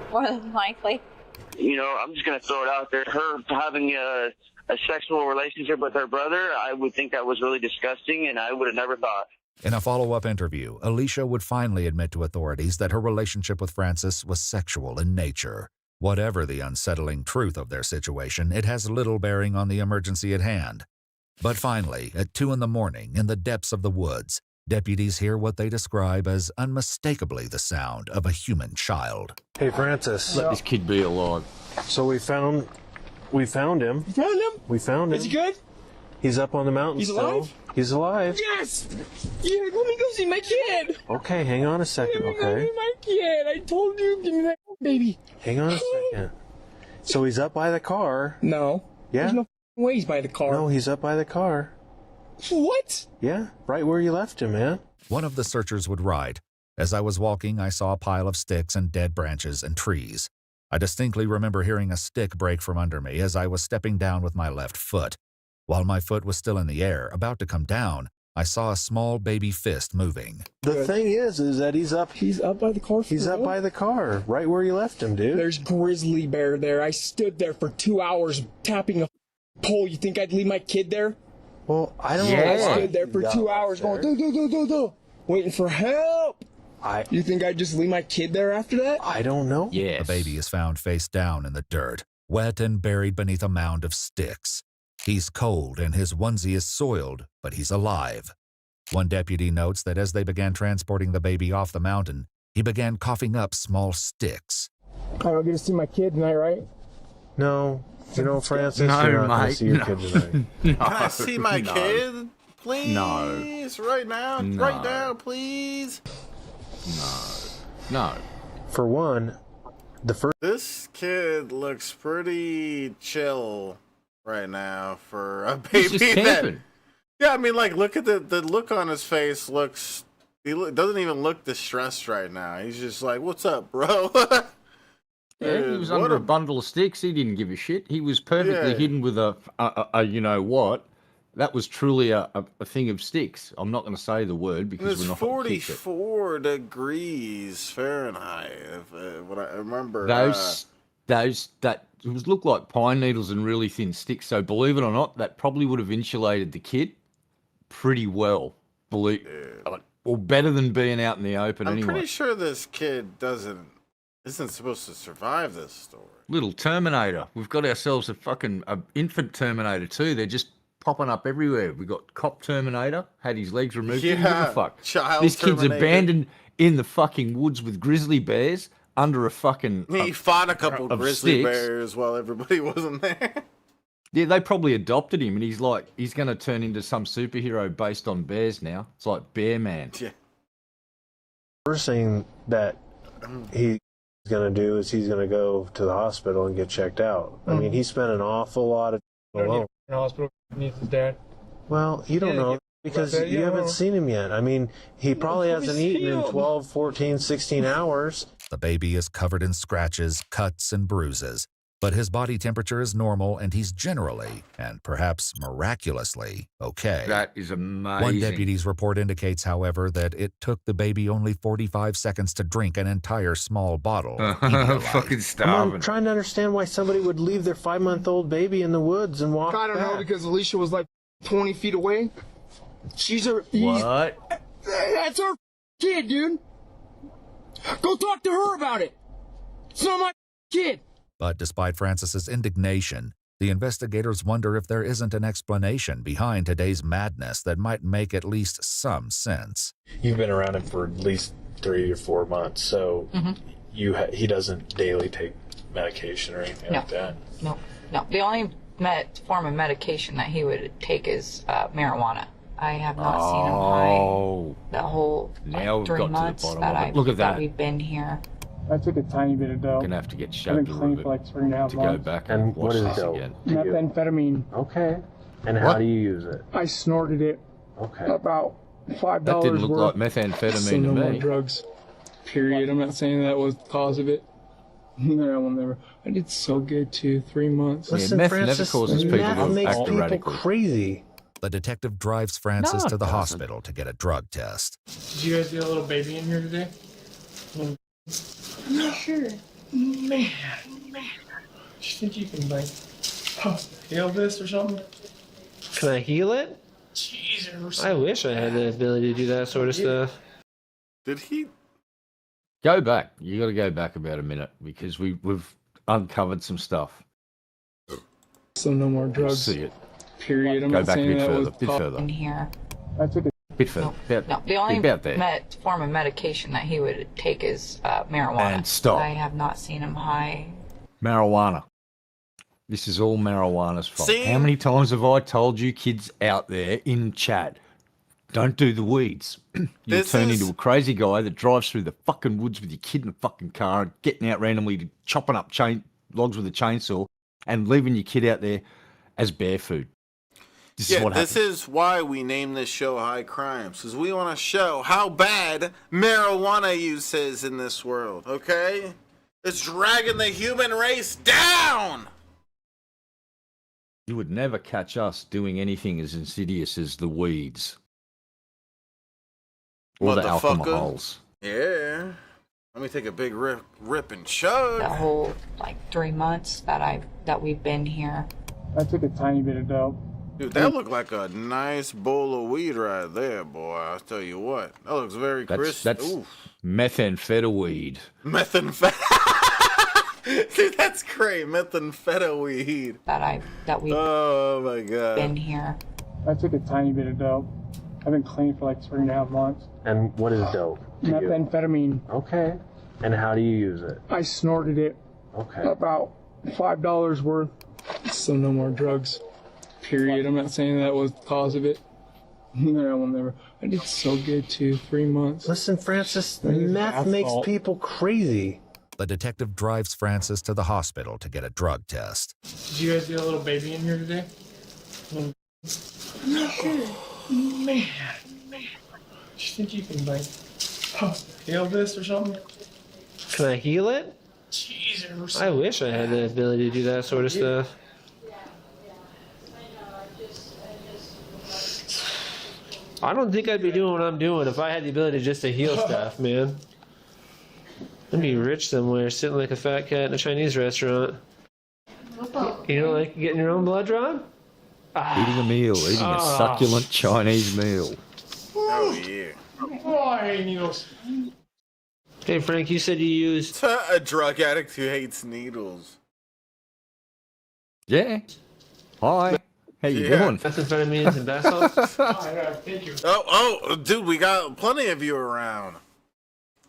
More than likely. I'm just going to throw it out there. Her having a sexual relationship with her brother, I would think that was really disgusting, and I would have never thought. In a follow-up interview, Alicia would finally admit to authorities that her relationship with Francis was sexual in nature. Whatever the unsettling truth of their situation, it has little bearing on the emergency at hand. But finally, at 2 in the morning, in the depths of the woods, deputies hear what they describe as unmistakably the sound of a human child. Hey, Francis. Let this kid be alive. So we found him. You found him? We found him. Is he good? He's up on the mountain He's still. alive? He's alive. Yes! Yeah, let me go see my kid! Okay, hang on a second, Let me go okay? see my kid! I told you, give me that baby. Hang on a second. So he's up by the car. No. Yeah? There's no way he's by the car. No, he's up by the car. What? Yeah, right where you left him, man. One of the searchers would write, "As I was walking, I saw a pile of sticks and dead branches and trees. I distinctly remember hearing a stick break from under me as I was stepping down with my left foot. While my foot was still in the air, about to come down, I saw a small baby fist moving." The thing is that he's up by the car. He's up by the car, right where you left him, dude. There's grizzly bear there. I stood there for 2 hours tapping a pole. You think I'd leave my kid there? Well, I don't I know. stood there for 2 hours going, do, waiting for help. You think I'd just leave my kid there after that? I don't know. The baby is found face down in the dirt, wet and buried beneath a mound of sticks. He's cold and his onesie is soiled, but he's alive. One deputy notes that as they began transporting the baby off the mountain, he began coughing up small sticks. I don't get to see my kid tonight, right? No. You know, Francis, No, you're not going to mate, see your no. kid tonight. Can I see my no. kid? Please? No. Right now? No. Right now, please? No. For one, This kid looks pretty chill right now for a baby. He's just camping. Yeah, I mean, like, look at the look on his face. Doesn't even look distressed right now. He's just like, "What's up, bro?" Yeah, he was under a bundle of sticks. He didn't give a shit. He was perfectly Yeah. hidden with a you know what. That was truly a thing of sticks. I'm not going to say the word because It's we're not going to keep it. 44 degrees Fahrenheit. What I remember. Those that it was looked like pine needles and really thin sticks. So believe it or not, that probably would have insulated the kid pretty well. Or better than being out in the open I'm anyway. pretty sure this kid isn't supposed to survive this storm. Little Terminator. We've got ourselves a infant Terminator too. They're just popping up everywhere. We got cop Terminator, had his legs removed. Didn't give a fuck. Child This kid's Terminator. abandoned in the fucking woods with grizzly bears under a fucking. He fought a couple of grizzly sticks. bears while everybody wasn't there. Yeah, they probably adopted him, and he's going to turn into some superhero based on bears now. It's like Bear Man. Yeah. First thing that he's going to do is he's going to go to the hospital and get checked out. I mean, he spent an awful lot of time alone. In the hospital needs his dad. Well, you don't know because But, you haven't seen him yet. I mean, he probably hasn't eaten in healed. 12, 14, 16 hours. The baby is covered in scratches, cuts, and bruises, but his body temperature is normal and he's generally, and perhaps miraculously, okay. That is amazing. One deputy's report indicates, however, that it took the baby only 45 seconds to drink an entire small bottle. of Pedialyte. Fucking I'm starving. trying to understand why somebody would leave their 5-month-old baby in the woods and walk I don't back. know, because Alicia was like 20 feet away. What? That's our kid, dude. Go talk to her about it. It's not my kid. But despite Francis's indignation, the investigators wonder if there isn't an explanation behind today's madness that might make at least some sense. You've been around him for at least 3 or 4 months, so he doesn't daily take medication or anything like that. No. The only form of medication that he would take is marijuana. I have not seen him high the whole Now we've 3 got to the months bottom that of it. I've Look at that. we've been here. I took a tiny bit of dope. Gonna have to get I've shoved been a clean little for like bit 3.5 to go months. back and what watch is this dope? again. Methamphetamine. Okay. And What? how do you use it? I snorted it. Okay. About $5 That didn't look worth. like methamphetamine So to no more me. drugs. Period. I'm not saying that was the cause of it. No, I will never. I did so good too. 3 months. Listen, meth Francis, never causes people meth to makes act people erratically. crazy. The detective drives Francis No, to it the doesn't. hospital to get a drug test. Did you guys get a little baby in here today? I'm not sure. Man. Do you think you can like heal this or something? Can I heal it? Jesus. I wish I had the ability to do that sort of stuff. Did he? Go back. You got to go back about a minute because we've uncovered some stuff. So no more drugs. See it. Period. I'm Go not back a saying bit that further. was Bit further. In here. I took a Bit further. No, the only about there. form of medication that he would take is marijuana. And stop. I have not seen him high. Marijuana. This is all marijuana's fault. See? How many times have I told you kids out there in chat, don't do the weeds. You'll This turn is- into a crazy guy that drives through the fucking woods with your kid in a fucking car and getting out randomly, chopping up logs with a chainsaw and leaving your kid out there as bear food. This is what this happens. is why we name this show High Crimes, because we want to show how bad marijuana use is in this world, okay? It's dragging the human race down! You would never catch us doing anything as insidious as the weeds. Or the Motherfucker. alcohols. Yeah. Let me take a big rip and chug. The whole 3 months that we've been here. I took a tiny bit of dope. Dude, that looked like a nice bowl of weed right there, boy. I'll tell you what. That looks very crisp. That's Oof. methamphetamine. Dude, that's great. Methamphetamine. That we've Oh my god. been here. I took a tiny bit of dope. I've been clean for 3.5 months. And what is dope? to you? Methamphetamine. Okay. And how do you use it? I snorted it. Okay. About $5 worth. So no more drugs. Period. I'm not saying that was the cause of it. No, I will never. I did so good too. 3 months. Listen, Francis, That is meth makes asphalt. people crazy. The detective drives Francis to the hospital to get a drug test. Did you guys get a little baby in here today? Man. Do you think you can heal this or something? Can I heal it? Jesus. I wish I had the ability to do that sort of stuff. I don't think I'd be doing what I'm doing if I had the ability just to heal stuff, man. I'd be rich somewhere, sitting like a fat cat in a Chinese restaurant. You know, like getting your own blood drawn? Eating a meal, eating a succulent Chinese meal. Oh yeah. Why needles? Hey Frank, you said you used... A drug addict who hates needles. Yeah. Hi. How you doing? Methamphetamines and bath salts? Thank you. Oh, dude, we got plenty of you around.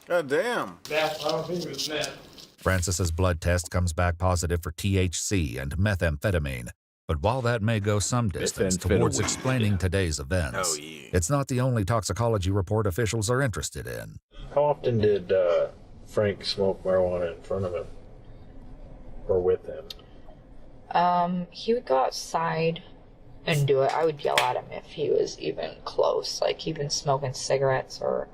God damn. I don't think it was that. Francis's blood test comes back positive for THC and methamphetamine. But while that may go some distance towards explaining today's events, it's not the only toxicology report officials are interested in. How often did Frank smoke marijuana in front of him? Or with him? He would go outside and do it. I would yell at him if he was even close, like even smoking cigarettes or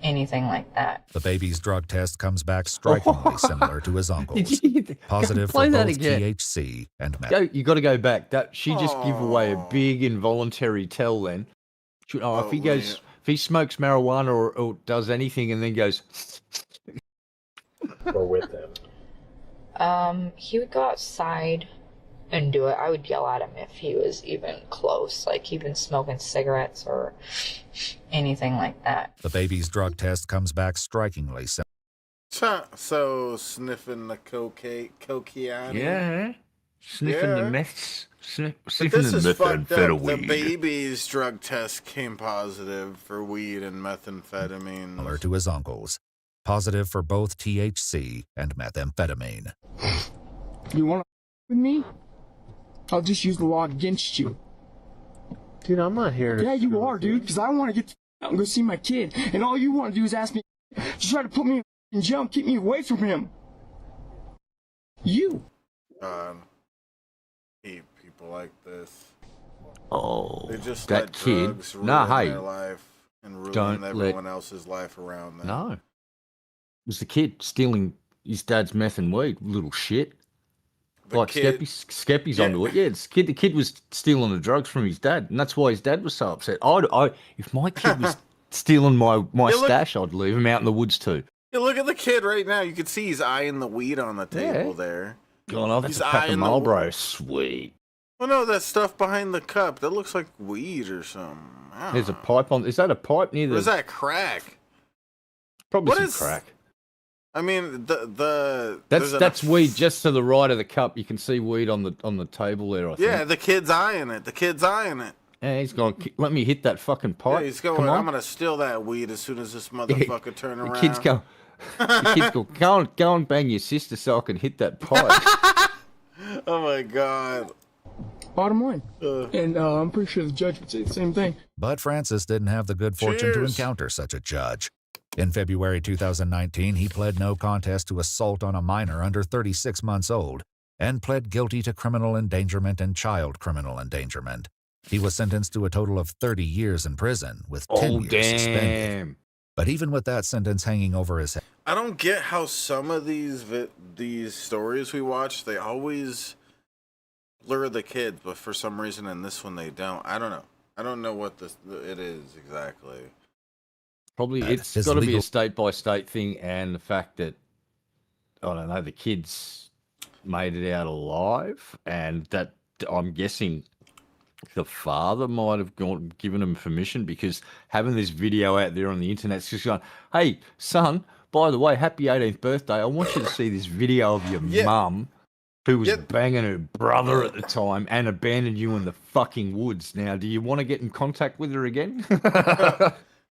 anything like that. The baby's drug test comes back strikingly similar to his uncle's. Positive for Play that both again. THC and meth. You got to go back. That she just give away a big involuntary tell. Then, if he smokes marijuana or does anything and then goes, Or with him? He would go outside and do it. I would yell at him if he was even close, like even smoking cigarettes or anything like that. The baby's drug test comes back strikingly similar. So sniffing the cocaine. yeah, sniffing the meths, sniffing This the is fucked up. The methamphetamine. baby's drug test came positive for weed and methamphetamine. Similar to his uncle's. Positive for both THC and methamphetamine. You want to with me? I'll just use the law against you. Dude, I'm not here to... Yeah, you are, dude, because I want to get out and go see my kid. And all you want to do is ask me to try to put me in jail and keep me away from him. You. Hate people like this. Oh, They just that let kid. drugs ruin No, hey, their life and ruin don't everyone let- else's life around them. No, it was the kid stealing his dad's meth and weed. Little shit. The kid- Skeppy's Yeah. onto it. Yeah, the kid was stealing the drugs from his dad, and that's why his dad was so upset. If my kid was stealing my Yeah, look- stash, I'd leave him out in the woods too. Yeah, look at the kid right now. You can see he's eyeing the weed on the table there. Going off, that's He's a pack of eyeing the- Marlboro. Sweet. Well, no, that stuff behind the cup. That looks like weed or something. There's a pipe on. Is that a pipe near the? Or is that crack? Probably What some is- crack. I mean, there's That's weed just to the right of the cup. You can see weed on the table there. I think. Yeah, the kid's eyeing it. The kid's eyeing it. Yeah, he's going. Let me hit that fucking pipe. Yeah, he's going. Come on. I'm gonna steal that weed as soon as this motherfucker turn around. The kids go. The kids go and bang your sister so I can hit that pipe. Oh my god. Bottom line. And I'm pretty sure the judge would say the same thing. But Francis didn't have the good fortune to Cheers. encounter such a judge. In February 2019, he pled no contest to assault on a minor under 36 months old and pled guilty to criminal endangerment and child criminal endangerment. He was sentenced to a total of 30 years in prison with 10 years suspended. But even with that sentence hanging over his head, I don't get how some of these stories we watch, they always blur the kids, but for some reason in this one they don't. I don't know. I don't know what it is exactly. Probably it's got to be a state by state thing, and the fact that I don't know the kids made it out alive, and that I'm guessing the father might have given him permission, because having this video out there on the internet's just going, "Hey son, by the way, happy 18th birthday! I want you to see this video of your mum who was banging her brother at the time and abandoned you in the fucking woods. Now, do you want to get in contact with her again?"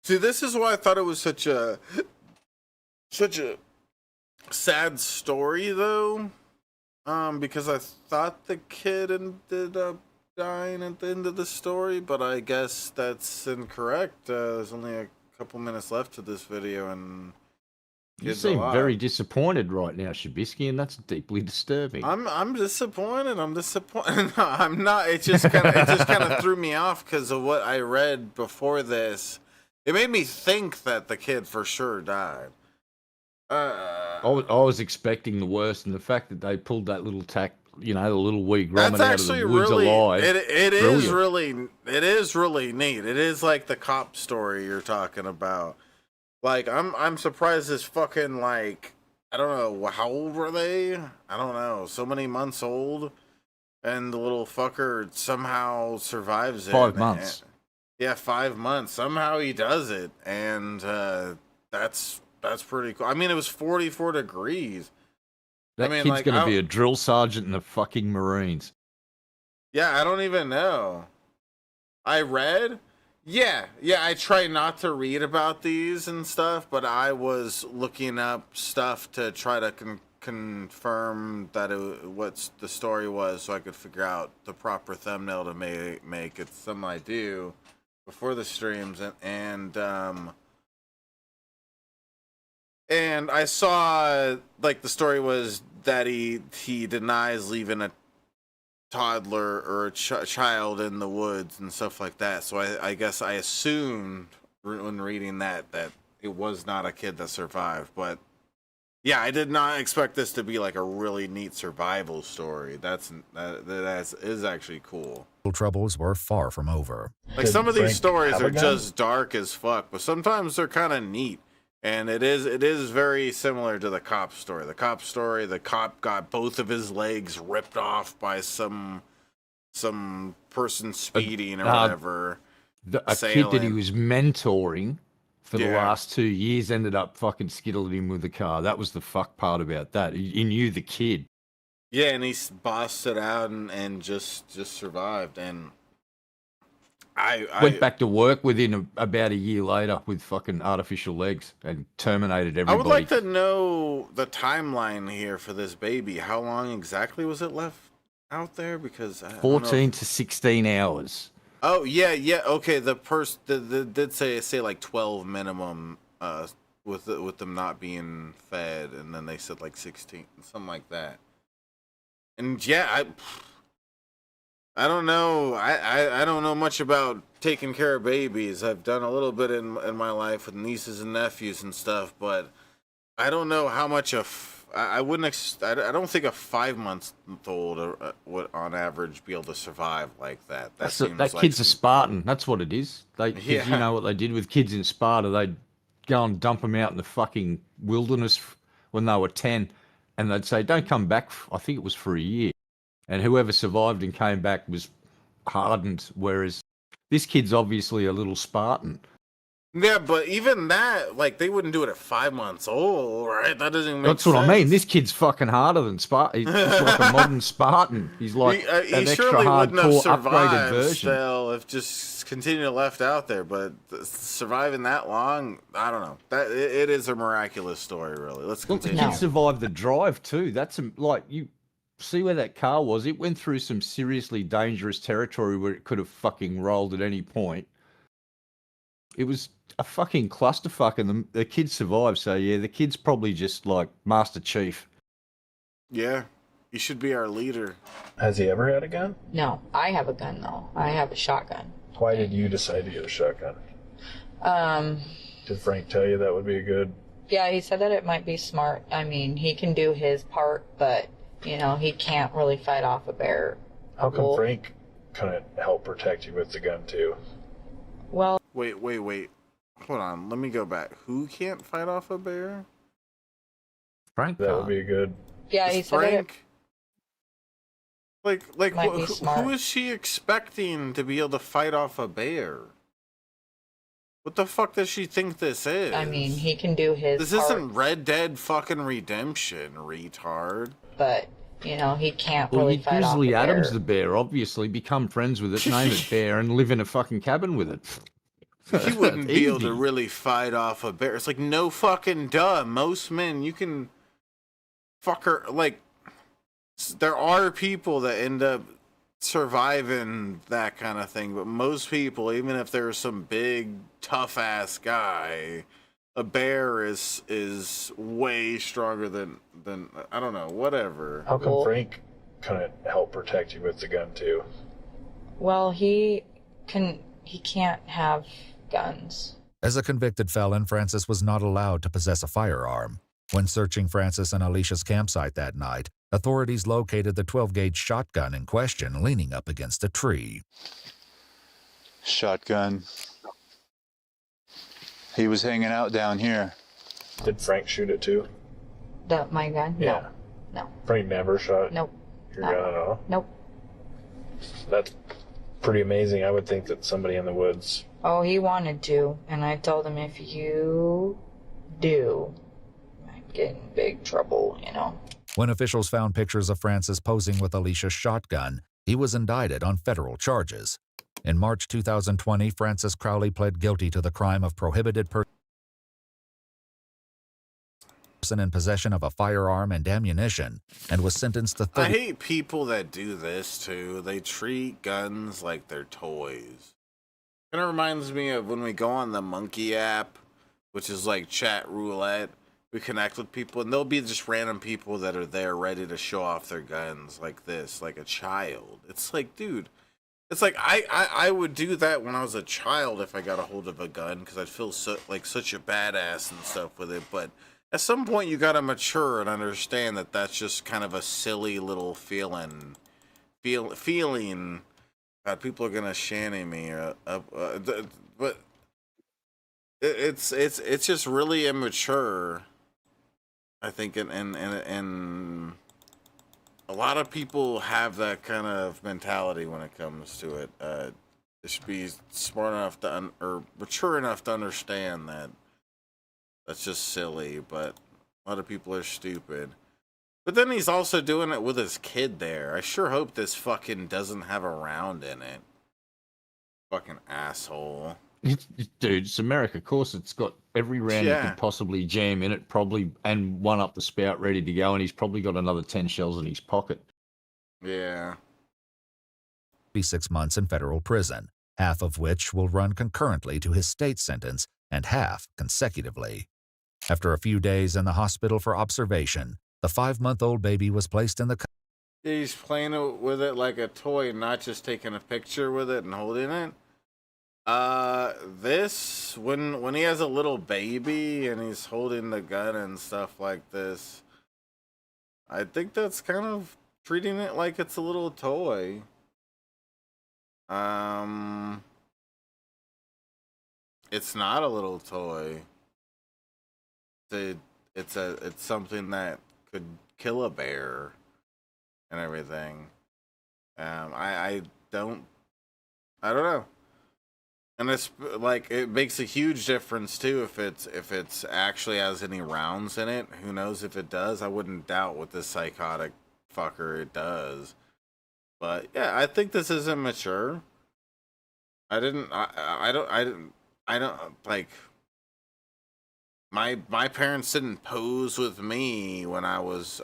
See, this is why I thought it was such a sad story, though, because I thought the kid ended up dying at the end of the story, but I guess that's incorrect. There's only a couple minutes left to this video, and You seem very disappointed right now, Shabisky, and that's deeply disturbing. I'm disappointed. I'm disappointed. No, I'm not. It just kind of threw me off because of what I read before this. It made me think that the kid for sure died. I was expecting the worst, and the fact that they pulled that little the little wee grommet out of the woods alive. It is really neat. It is like the cop story you're talking about. Like I'm surprised this fucking I don't know, how old were they? I don't know, so many months old, and the little fucker somehow survives it. 5 months. Yeah, 5 months. Somehow he does it, and that's pretty cool. I mean, it was 44 degrees. That kid's going to be a drill sergeant in the fucking Marines. Yeah, I don't even know. I read. Yeah, I try not to read about these and stuff, but I was looking up stuff to try to confirm that what the story was, so I could figure out the proper thumbnail to make. It's something I do before the streams, and I saw the story was that he denies leaving a toddler or a child in the woods and stuff like that. So I guess I assumed when reading that it was not a kid that survived. But yeah, I did not expect this to be like a really neat survival story. That is actually cool. troubles were far from over. Like some of these stories are just dark as fuck, but sometimes they're kind of neat. And it is very similar to the cop story. The cop got both of his legs ripped off by some person speeding or whatever. A kid that he was mentoring for the last 2 years ended up fucking skiddling him with the car. That was the fuck part about that. He knew the kid. Yeah, and he bossed it out and just survived. And I went back to work within about a year later with fucking artificial legs and terminated everybody. I would like to know the timeline here for this baby. How long exactly was it left out there? Because 14 to 16 hours. Oh yeah. Okay, the person did say like 12 minimum. With them not being fed, and then they said like 16, something like that. And yeah, I don't know. I don't know much about taking care of babies. I've done a little bit in my life with nieces and nephews and stuff, but I don't know how much I don't think a 5 month old would on average be able to survive like that. That kid's a Spartan. That's what it is. You know what they did with kids in Sparta? They'd go and dump them out in the fucking wilderness when they were 10, and they'd say, don't come back, I think it was for a year. And whoever survived and came back was hardened, whereas this kid's obviously a little Spartan. Yeah, but even that, like, they wouldn't do it at 5 months old, right? That doesn't make That's sense. what I mean. This kid's fucking harder than Spartan. He's like a modern Spartan. He's like an he extra surely wouldn't have hardcore upgraded survived version. still if just continued left out there. But surviving that long, I don't know. That it is a miraculous story, really. Let's Look, the continue. kid survived the drive too. That's like, you see where that car was. It went through some seriously dangerous territory where it could have fucking rolled at any point. It was a fucking clusterfuck, and the kid survived. So yeah, the kid's probably just like Master Chief. Yeah, he should be our leader. Has he ever had a gun? No, I have a gun though. I have a shotgun. Why did you decide to get a shotgun? Did Frank tell you that would be a good? Yeah, he said that it might be smart. I mean, he can do his part, but you know, he can't really fight off a bear. How come Frank couldn't help protect you with the gun too? Well, wait. Hold on. Let me go back. Who can't fight off a bear? Frank. That would be a good. Yeah, he said that it Like might be smart. who is she expecting to be able to fight off a bear? What the fuck does she think this is? I mean, he can do his This part, isn't Red Dead fucking Redemption, retard. but you know, he can't Well, really you fight off a Grizzly bear. Adams the bear, obviously, become friends with it, name it Bear, and live in a fucking cabin with it. He wouldn't be able to Easy. really fight off a bear. It's like, no fucking duh. Most men, you can fucker, like, there are people that end up surviving that kind of thing, but most people, even if there's some big, tough-ass guy, a bear is way stronger than I don't know, whatever. How come Frank couldn't help protect you with the gun too? Well, he can't have guns. As a convicted felon, Francis was not allowed to possess a firearm. When searching Francis and Alicia's campsite that night, authorities located the 12-gauge shotgun in question leaning up against a tree. Shotgun. He was hanging out down here. Did Frank shoot it too? My gun? Yeah. No. Frank never shot Nope. your gun at all? Nope. That's pretty amazing. I would think that somebody in the woods. Oh, he wanted to, and I told him, if you do, I'm getting in big trouble, you know. When officials found pictures of Francis posing with Alicia's shotgun, he was indicted on federal charges. In March 2020, Francis Crowley pled guilty to the crime of prohibited person in possession of a firearm and ammunition, and was sentenced to 30. I hate people that do this too. They treat guns like they're toys. Kind of reminds me of when we go on the Monkey app, which is like chat roulette. We connect with people, and there'll be just random people that are there ready to show off their guns like this, like a child. It's like, dude, it's like I would do that when I was a child if I got a hold of a gun, because I'd feel like such a badass and stuff with it. But at some point, you gotta mature and understand that that's just kind of a silly little feeling. God, people are gonna shanty me, but it's just really immature. I think, and a lot of people have that kind of mentality when it comes to it. They should be smart enough to or mature enough to understand that that's just silly, but a lot of people are stupid. But then he's also doing it with his kid there. I sure hope this fucking doesn't have a round in it. Fucking asshole. Dude, it's America. Of course, it's got every round you could possibly jam in it, probably, and one up the spout ready to go, and he's probably got another 10 shells in his pocket. Yeah. 36 months in federal prison, half of which will run concurrently to his state sentence and half consecutively. After a few days in the hospital for observation, the 5-month-old baby was placed in the... He's playing with it like a toy, not just taking a picture with it and holding it. This, when he has a little baby and he's holding the gun and stuff like this, I think that's kind of treating it like it's a little toy. It's not a little toy. It's something that could kill a bear and everything. I don't know. And it's like it makes a huge difference too if it's actually has any rounds in it. Who knows if it does? I wouldn't doubt with this psychotic fucker it does. But yeah, I think this is immature. I don't like my parents didn't pose with me when I was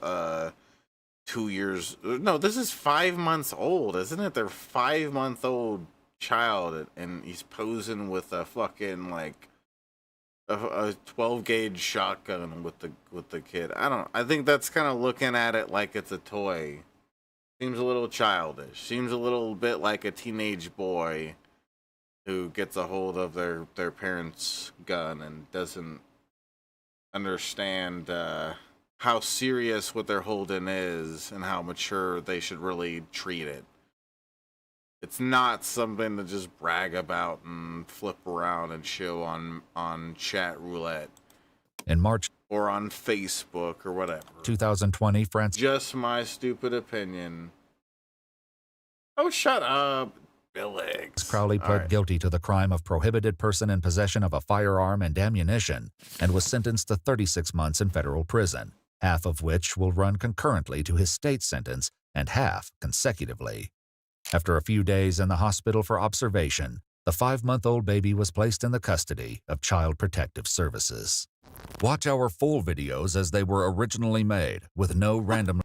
2 years. No, this is 5 months old, isn't it? They're 5-month-old child, and he's posing with a fucking like a 12 gauge shotgun with the kid. I think that's kind of looking at it like it's a toy. Seems a little childish. Seems a little bit like a teenage boy who gets a hold of their parents' gun and doesn't understand how serious what they're holding is and how mature they should really treat it. It's not something to just brag about and flip around and show on chat roulette. In March or on Facebook or whatever. 2020, Francis. Just my stupid opinion. Oh, shut up, Billix. Crowley pled guilty to the crime of prohibited person in possession of a firearm and ammunition and was sentenced to 36 months in federal prison, half of which will run concurrently to his state sentence and half consecutively. After a few days in the hospital for observation, the 5-month-old baby was placed in the custody of Child Protective Services. Watch our full videos as they were originally made, with no random...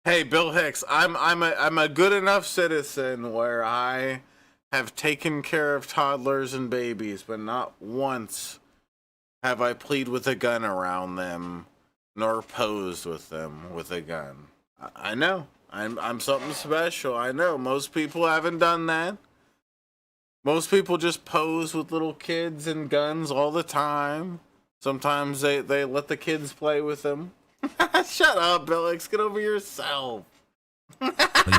Hey, Bill Hicks, I'm a good enough citizen where I have taken care of toddlers and babies, but not once have I played with a gun around them, nor posed with them with a gun. I know. I'm something special. I know. Most people haven't done that. Most people just pose with little kids and guns all the time. Sometimes they let the kids play with them. Shut up, Billix. Get over yourself.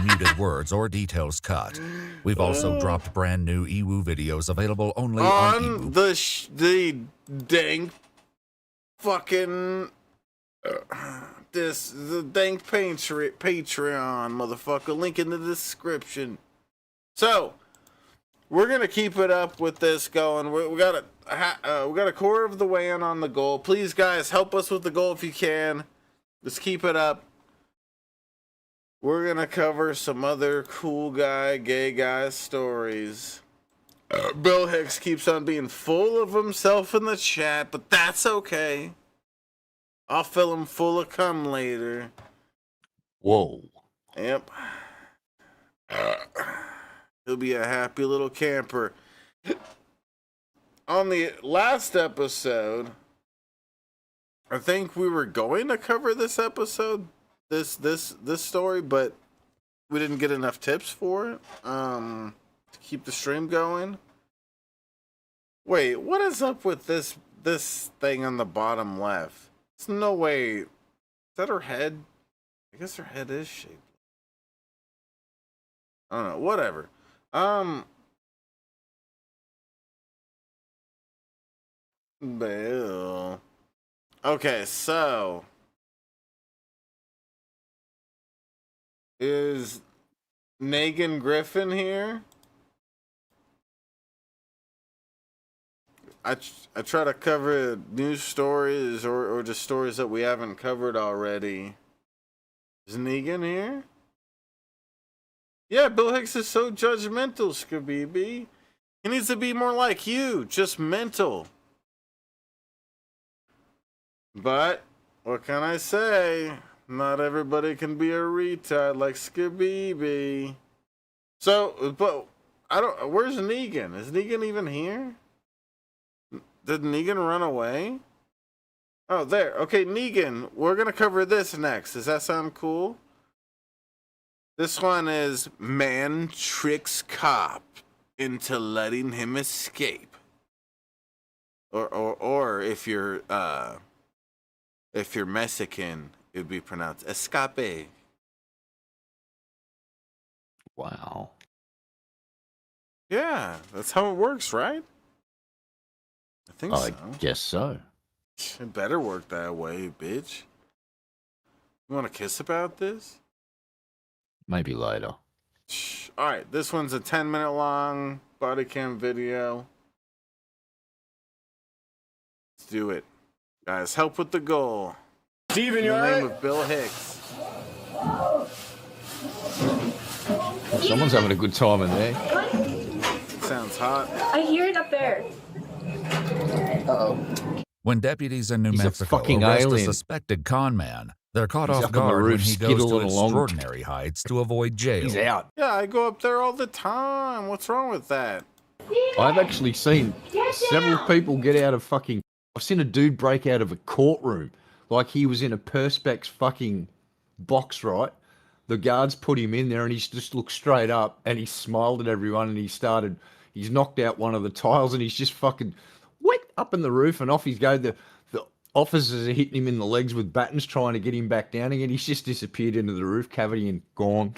muted words or details cut. We've also dropped brand new EWU videos available only on EWU. The Dank fucking the Dank Patreon, motherfucker. Link in the description. So we're gonna keep it up with this going. We got a quarter of the way in on the goal. Please, guys, help us with the goal if you can. Let's keep it up. We're gonna cover some other cool guy, gay guy stories. Bill Hicks keeps on being full of himself in the chat, but that's okay. I'll fill him full of cum later. Whoa. Yep. He'll be a happy little camper. On the last episode, I think we were going to cover this episode, this story, but we didn't get enough tips for it to keep the stream going. Wait, what is up with this thing on the bottom left? There's no way. Is that her head? I guess her head is shaped. I don't know. Whatever. Bill. Okay, so is Megan Griffin here? I try to cover news stories or just stories that we haven't covered already. Is Negan here? Yeah, Bill Hicks is so judgmental, Skabibi. He needs to be more like you, just mental. But what can I say? Not everybody can be a retard like Skabibi. So, but I don't. Where's Negan? Is Negan even here? Did Negan run away? Oh, there. Okay, Negan. We're gonna cover this next. Does that sound cool? This one is man tricks cop into letting him escape. Or if you're Mexican, it would be pronounced escape. Wow. Yeah, that's how it works, right? I think so. I guess so. It better work that way, bitch. You want to kiss about this? Maybe later. All right, this one's a 10-minute long body cam video. Let's do it. Guys, help with the goal. Steven, in you the alright? name of Bill Hicks. Someone's having a good time in there. Sounds hot. I hear it up there. Uh-oh. When deputies in New He's a Mexico fucking arrest alien. a suspected con man, they're caught He's off up on the guard when roof, he goes to skittling along. extraordinary heights to avoid jail. He's out. Yeah, I go up there all the time. What's wrong with that? I've actually seen several people get out of fucking... I've seen a dude break out of a courtroom like he was in a Perspex fucking box, right? The guards put him in there and he's just looked straight up and he smiled at everyone and he's knocked out one of the tiles and he's just fucking wet up in the roof and off he's go. The officers are hitting him in the legs with batons trying to get him back down again. He's just disappeared into the roof cavity and gone.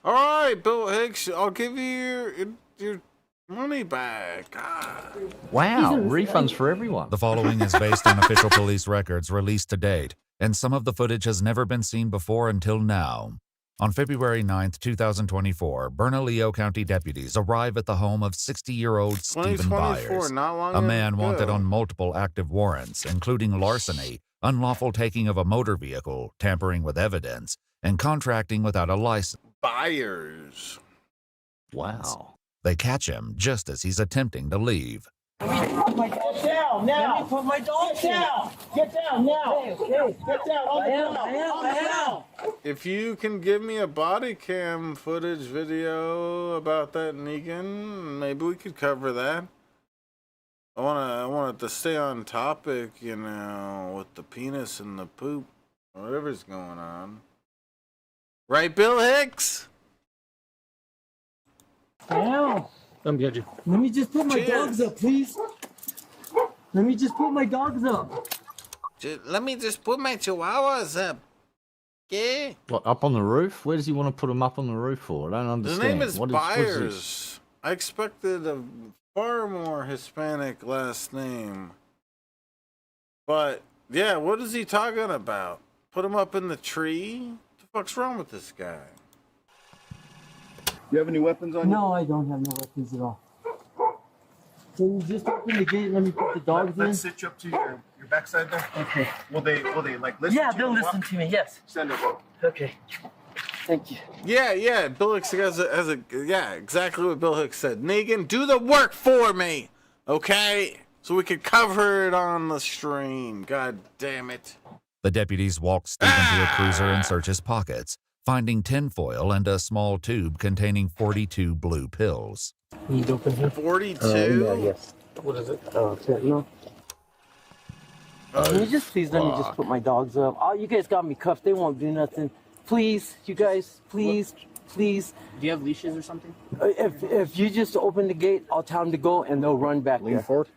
All right, Bill Hicks, I'll give you your money back. God. Wow, refunds for everyone. The following is based on official police records released to date, and some of the footage has never been seen before until now. On February 9th, 2024, Bernalillo County deputies arrive at the home of 60-year-old Stephen Byers, a man wanted on multiple active warrants, including larceny, unlawful taking of a motor vehicle, tampering with evidence, and contracting without a license. Byers. Wow. They catch him just as he's attempting to leave. Get down now! Let me put my dog down! Get down now! Okay. Get down! I am. If you can give me a body cam footage video about that Negan, maybe we could cover that. I want it to stay on topic, you know, with the penis and the poop, whatever's going on. Right, Bill Hicks? Ow! I'm good. Let me just put my dogs up, please. Let me just put my dogs up. Let me just put my chihuahuas up. Yeah. What, up on the roof? Where does he want to put him up on the roof for? I don't understand. His name is What Byers. I expected a far more Hispanic last name. But, yeah, what is he talking about? Put him up in the tree? What the fuck's wrong with this guy? You have any weapons on you? No, I don't have no weapons at all. Can you just open the gate and let me put the dogs in? Let's sit you up to your backside there. Okay. Will they like listen Yeah, to you? they'll listen to me, yes. Send it up. Okay. Thank you. Yeah, Bill Hicks has yeah, exactly what Bill Hicks said. Negan, do the work for me, okay? So we could cover it on the stream. God damn it. The deputies walk Stephen to a cruiser and search his pockets, finding tinfoil and a small tube containing 42 blue pills. Need to open here? 42? Yeah, yes. What is it? Fentanyl. Can you just please let me just put my dogs up? Oh, you guys got me cuffed. They won't do nothing. Please, you guys, please. Do you have leashes or something? If you just open the gate, I'll tell them to go and they'll run back there. Forward.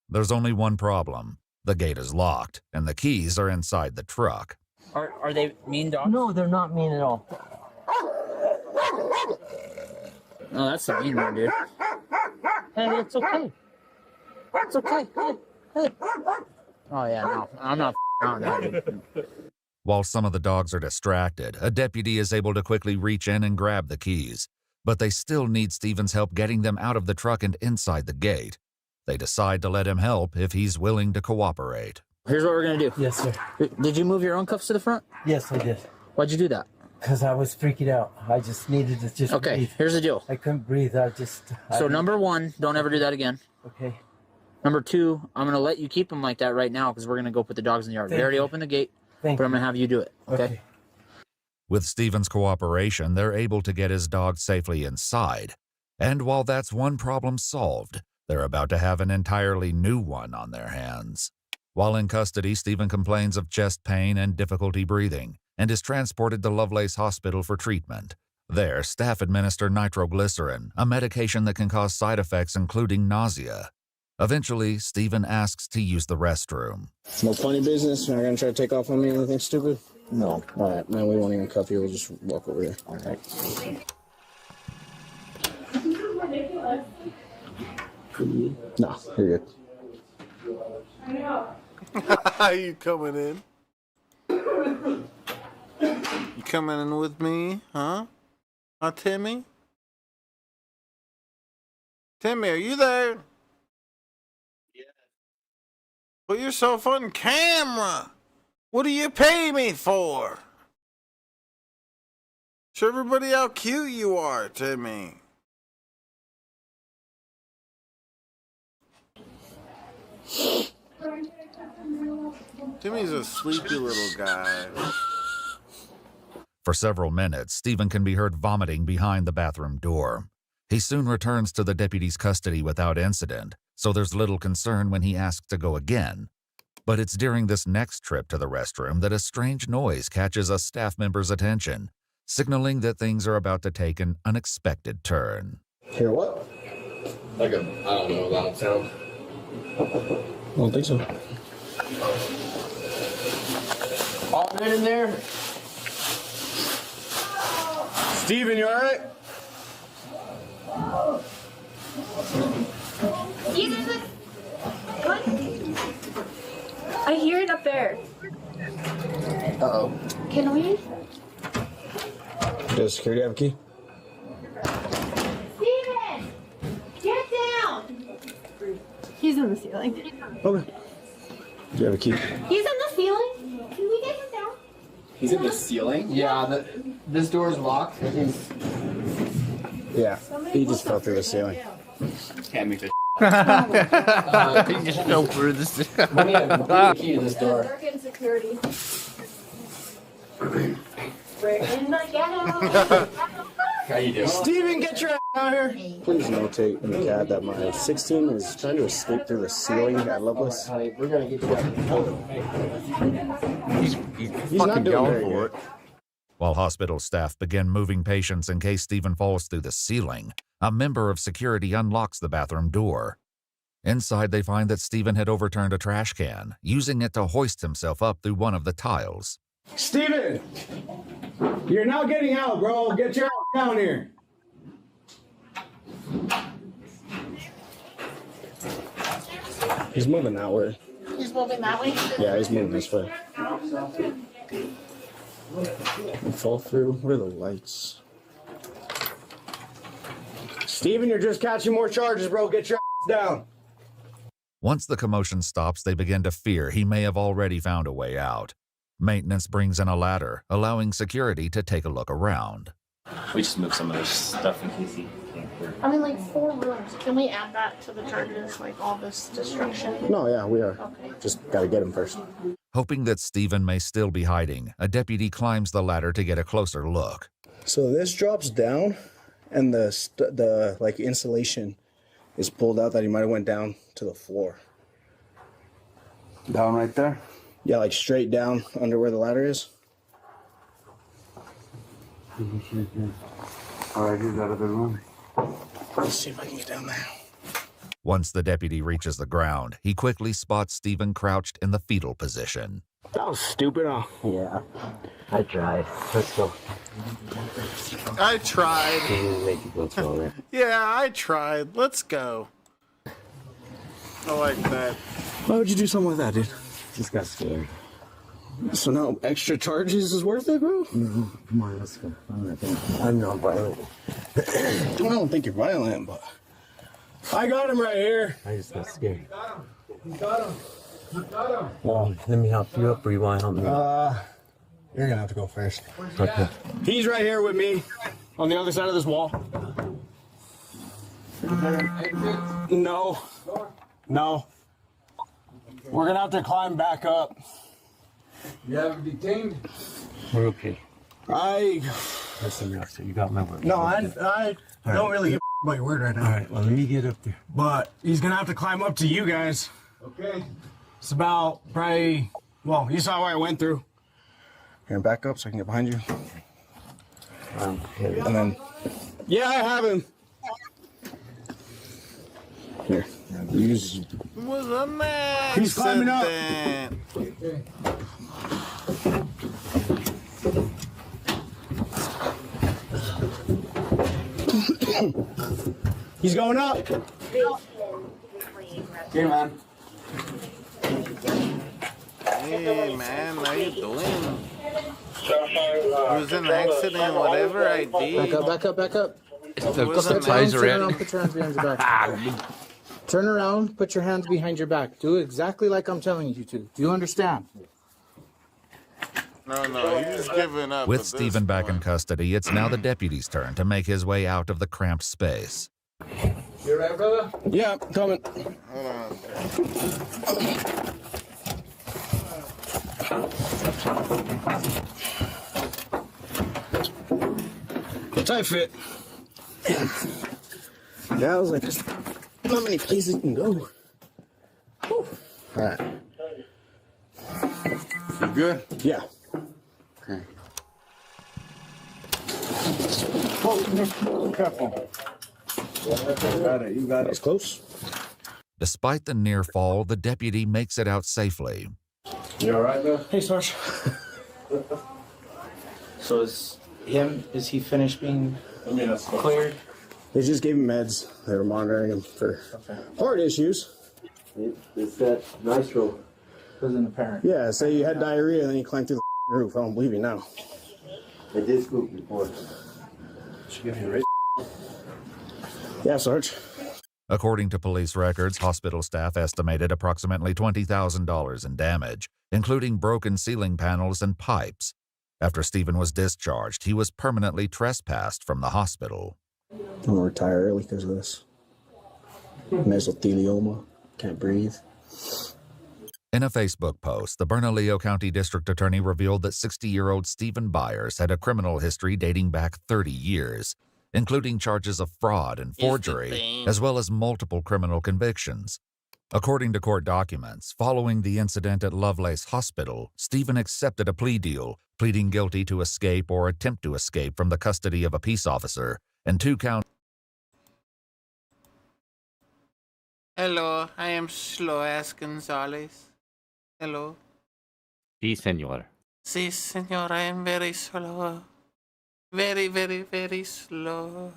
There's only one problem. The gate is locked, and the keys are inside the truck. Are they mean dogs? No, they're not mean at all. Oh, that's a mean one, dude. Hey, it's okay. It's okay. Hey. Oh, yeah, no. I'm not on that, dude. While some of the dogs are distracted, a deputy is able to quickly reach in and grab the keys. But they still need Stephen's help getting them out of the truck and inside the gate. They decide to let him help if he's willing to cooperate. Here's what we're going to do. Yes, sir. Did you move your own cuffs to the front? Yes, I did. Why'd you do that? Because I was freaking out. I just needed to just breathe. Here's the deal. I couldn't breathe. So number one, don't ever do that again. Okay. Number two, I'm going to let you keep them like that right now because we're going to go put the dogs in the yard. We already opened the gate, but I'm going to have you do it. Okay? With Stephen's cooperation, they're able to get his dog safely inside. And while that's one problem solved, they're about to have an entirely new one on their hands. While in custody, Stephen complains of chest pain and difficulty breathing and is transported to Lovelace Hospital for treatment. There, staff administer nitroglycerin, a medication that can cause side effects including nausea. Eventually, Stephen asks to use the restroom. No funny business? You're not going to try to take off on me or anything stupid? No. All right, man, we won't even cuff you. We'll just walk over here. All right. No, you're good. How you coming in? You coming in with me, huh? Huh, Timmy? Timmy, are you there? Yeah. Put yourself on camera. What do you pay me for? Show everybody how cute you are, Timmy. Timmy's a sleepy little guy. For several minutes, Stephen can be heard vomiting behind the bathroom door. He soon returns to the deputy's custody without incident, so there's little concern when he asks to go again. But it's during this next trip to the restroom that a strange noise catches a staff member's attention, signaling that things are about to take an unexpected turn. Hear what? Like a, I don't know, loud sound. I don't think so. All good in there? Steven, you alright? I hear it up there. Uh-oh. Can we? Does security have a key? Steven! Get down! He's in the ceiling. Okay. Do you have a key? He's in the ceiling? Can we get him down? He's in the ceiling? Yeah, this door's locked. Yeah, he just fell through the ceiling. Can't make this. He just fell through the ceiling. We need a key to this door. Work in security. We're in the ghetto. How you doing? Steven, get your ass out here. Please notate in the CAD that my 16 is trying to escape through the ceiling at Loveless. Honey, we're gonna get you out. He's not fucking doing going very for good. it. While hospital staff begin moving patients in case Stephen falls through the ceiling, a member of security unlocks the bathroom door. Inside, they find that Stephen had overturned a trash can, using it to hoist himself up through one of the tiles. Steven! You're not getting out, bro. Get your ass down here. He's moving that way. He's moving that way? Yeah, he's moving this way. We fall through. Where are the lights? Steven, you're just catching more charges, bro. Get your ass down. Once the commotion stops, they begin to fear he may have already found a way out. Maintenance brings in a ladder, allowing security to take a look around. We just moved some of this stuff in case he can't clear. I mean, like 4 rooms. Can we add that to the charges, like all this destruction? No, yeah, we are. Okay. Just gotta get him first. Hoping that Stephen may still be hiding, a deputy climbs the ladder to get a closer look. So this drops down, and the like insulation is pulled out that he might have went down to the floor. Down right there? Yeah, like straight down under where the ladder is. All right, he's out of the room. Let's see if I can get down there. Once the deputy reaches the ground, he quickly spots Stephen crouched in the fetal position. That was stupid, huh? Yeah. I tried. Let's go. I tried. Make it go slower. Yeah, I tried. Let's go. I like that. Why would you do something like that, dude? Just got scared. So now extra charges is worth it, bro? Mm-hmm. Come on, let's go. I'm not violent. I don't think you're violent, but I got him right here. I just got scared. You got him. You got him. Well, let me help you up, or you want to help me? You're gonna have to go first. Okay. He's right here with me on the other side of this wall. No. No. We're gonna have to climb back up. You have him detained? We're okay. Listen, officer, you got my word. No, I don't really give a about your word right now. All right, well, let me get up there. But he's gonna have to climb up to you guys. Okay. It's about probably, well, you saw where I went through. Here, back up so I can get behind you. And then, yeah, I have him. Here, use. Was a man. He's climbing up. Okay. He's going up. Here, man. Hey man, how you doing? It was an accident, whatever I did. Back up. They've got the Turn taser around, out. put your hands behind your back. Turn around, put your hands behind your back. Do exactly like I'm telling you to. Do you understand? No, he's giving up. With Stephen back in custody, it's now the deputy's turn to make his way out of the cramped space. You alright, brother? Yeah, coming. Hold on. Tight fit. Yeah, I was like, there's not many places you can go. Alright. You good? Yeah. Okay. Oh, careful. You got it. That's close. Despite the near fall, the deputy makes it out safely. You alright, though? Hey, Sarge. So is he finished being cleared? They just gave him meds. They were monitoring him for heart issues. It's that nitro wasn't apparent. Yeah, say you had diarrhea and then you climbed through the roof. I don't believe you now. I did scoop before. Should give you a raise. Yeah, Sarge. According to police records, hospital staff estimated approximately $20,000 in damage, including broken ceiling panels and pipes. After Stephen was discharged, he was permanently trespassed from the hospital. I'm going to retire early because of this. Mesothelioma. Can't breathe. In a Facebook post, the Bernalillo County District Attorney revealed that 60-year-old Stephen Byers had a criminal history dating back 30 years, including charges of fraud and forgery, as well as multiple criminal convictions. According to court documents, following the incident at Lovelace Hospital, Stephen accepted a plea deal, pleading guilty to escape or attempt to escape from the custody of a peace officer, and 2 counts. Hello, I am Sloas Gonzalez. Hello. Sí, señor. Sí, senor, I am very slow. Very, very, very slow.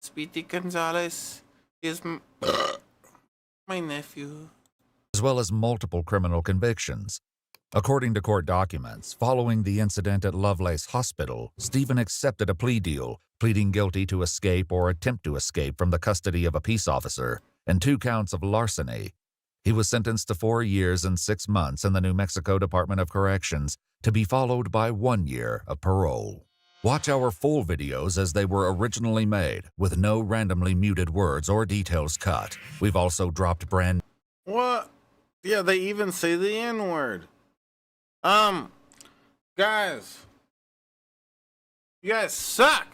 Speedy Gonzalez is my nephew. As well as multiple criminal convictions. According to court documents, following the incident at Lovelace Hospital, Stephen accepted a plea deal, pleading guilty to escape or attempt to escape from the custody of a peace officer, and 2 counts of larceny. He was sentenced to 4 years and 6 months in the New Mexico Department of Corrections, to be followed by 1 year of parole. Watch our full videos as they were originally made, with no randomly muted words or details cut. We've also dropped brand... What? Yeah, they even say the N-word. Guys. You guys suck.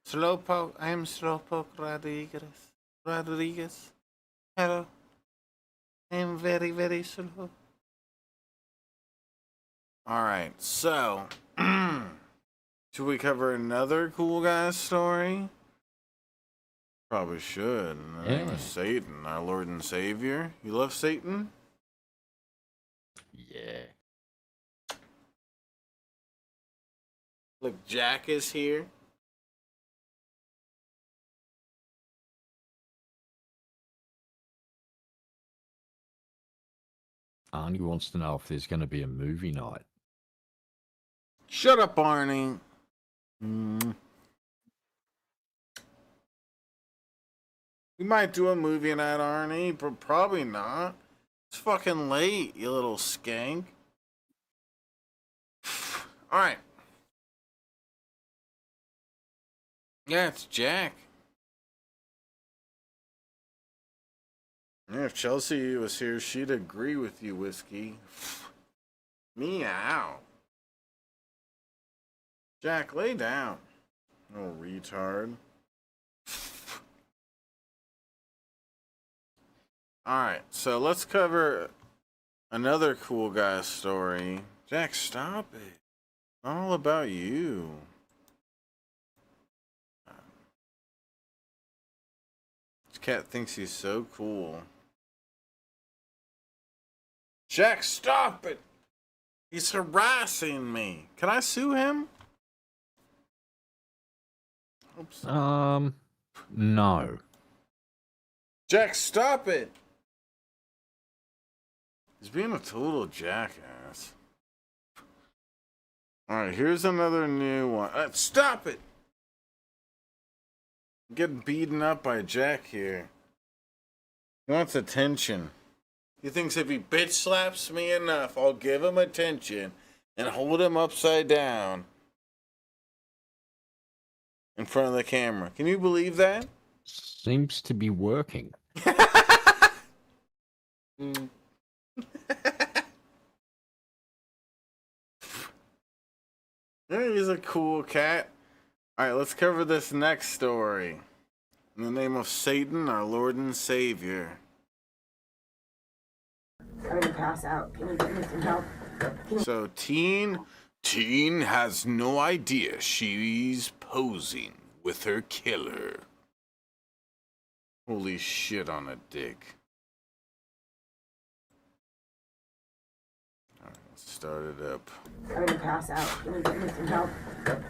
Slowpoke, I am Slowpoke Rodriguez. Hello. I am very, very slow. Alright, so should we cover another cool guy story? Probably should. The name is Satan, our Lord and Savior. You love Satan? Yeah. Look, Jack is here. Arnie wants to know if there's going to be a movie night. Shut up, Arnie. We might do a movie night, Arnie, but probably not. It's fucking late, you little skank. Alright. Yeah, it's Jack. Yeah, if Chelsea was here, she'd agree with you, Whiskey. Meow. Jack, lay down. Oh, retard. Alright, so let's cover another cool guy story. Jack, stop it. Not all about you. This cat thinks he's so cool. Jack, stop it! He's harassing me. Can I sue him? No. Jack, stop it! He's being a total jackass. Alright, here's another new one. Stop it! I'm getting beaten up by Jack here. He wants attention. He thinks if he bitch slaps me enough, I'll give him attention and hold him upside down in front of the camera. Can you believe that? Seems to be working. Yeah, he's a cool cat. Alright, let's cover this next story. In the name of Satan, our Lord and Savior. I'm gonna pass out. Can you get me some help? So, teen has no idea she's posing with her killer. Holy shit on a dick. Alright, let's start it up. I'm gonna pass out. Can you get me some help?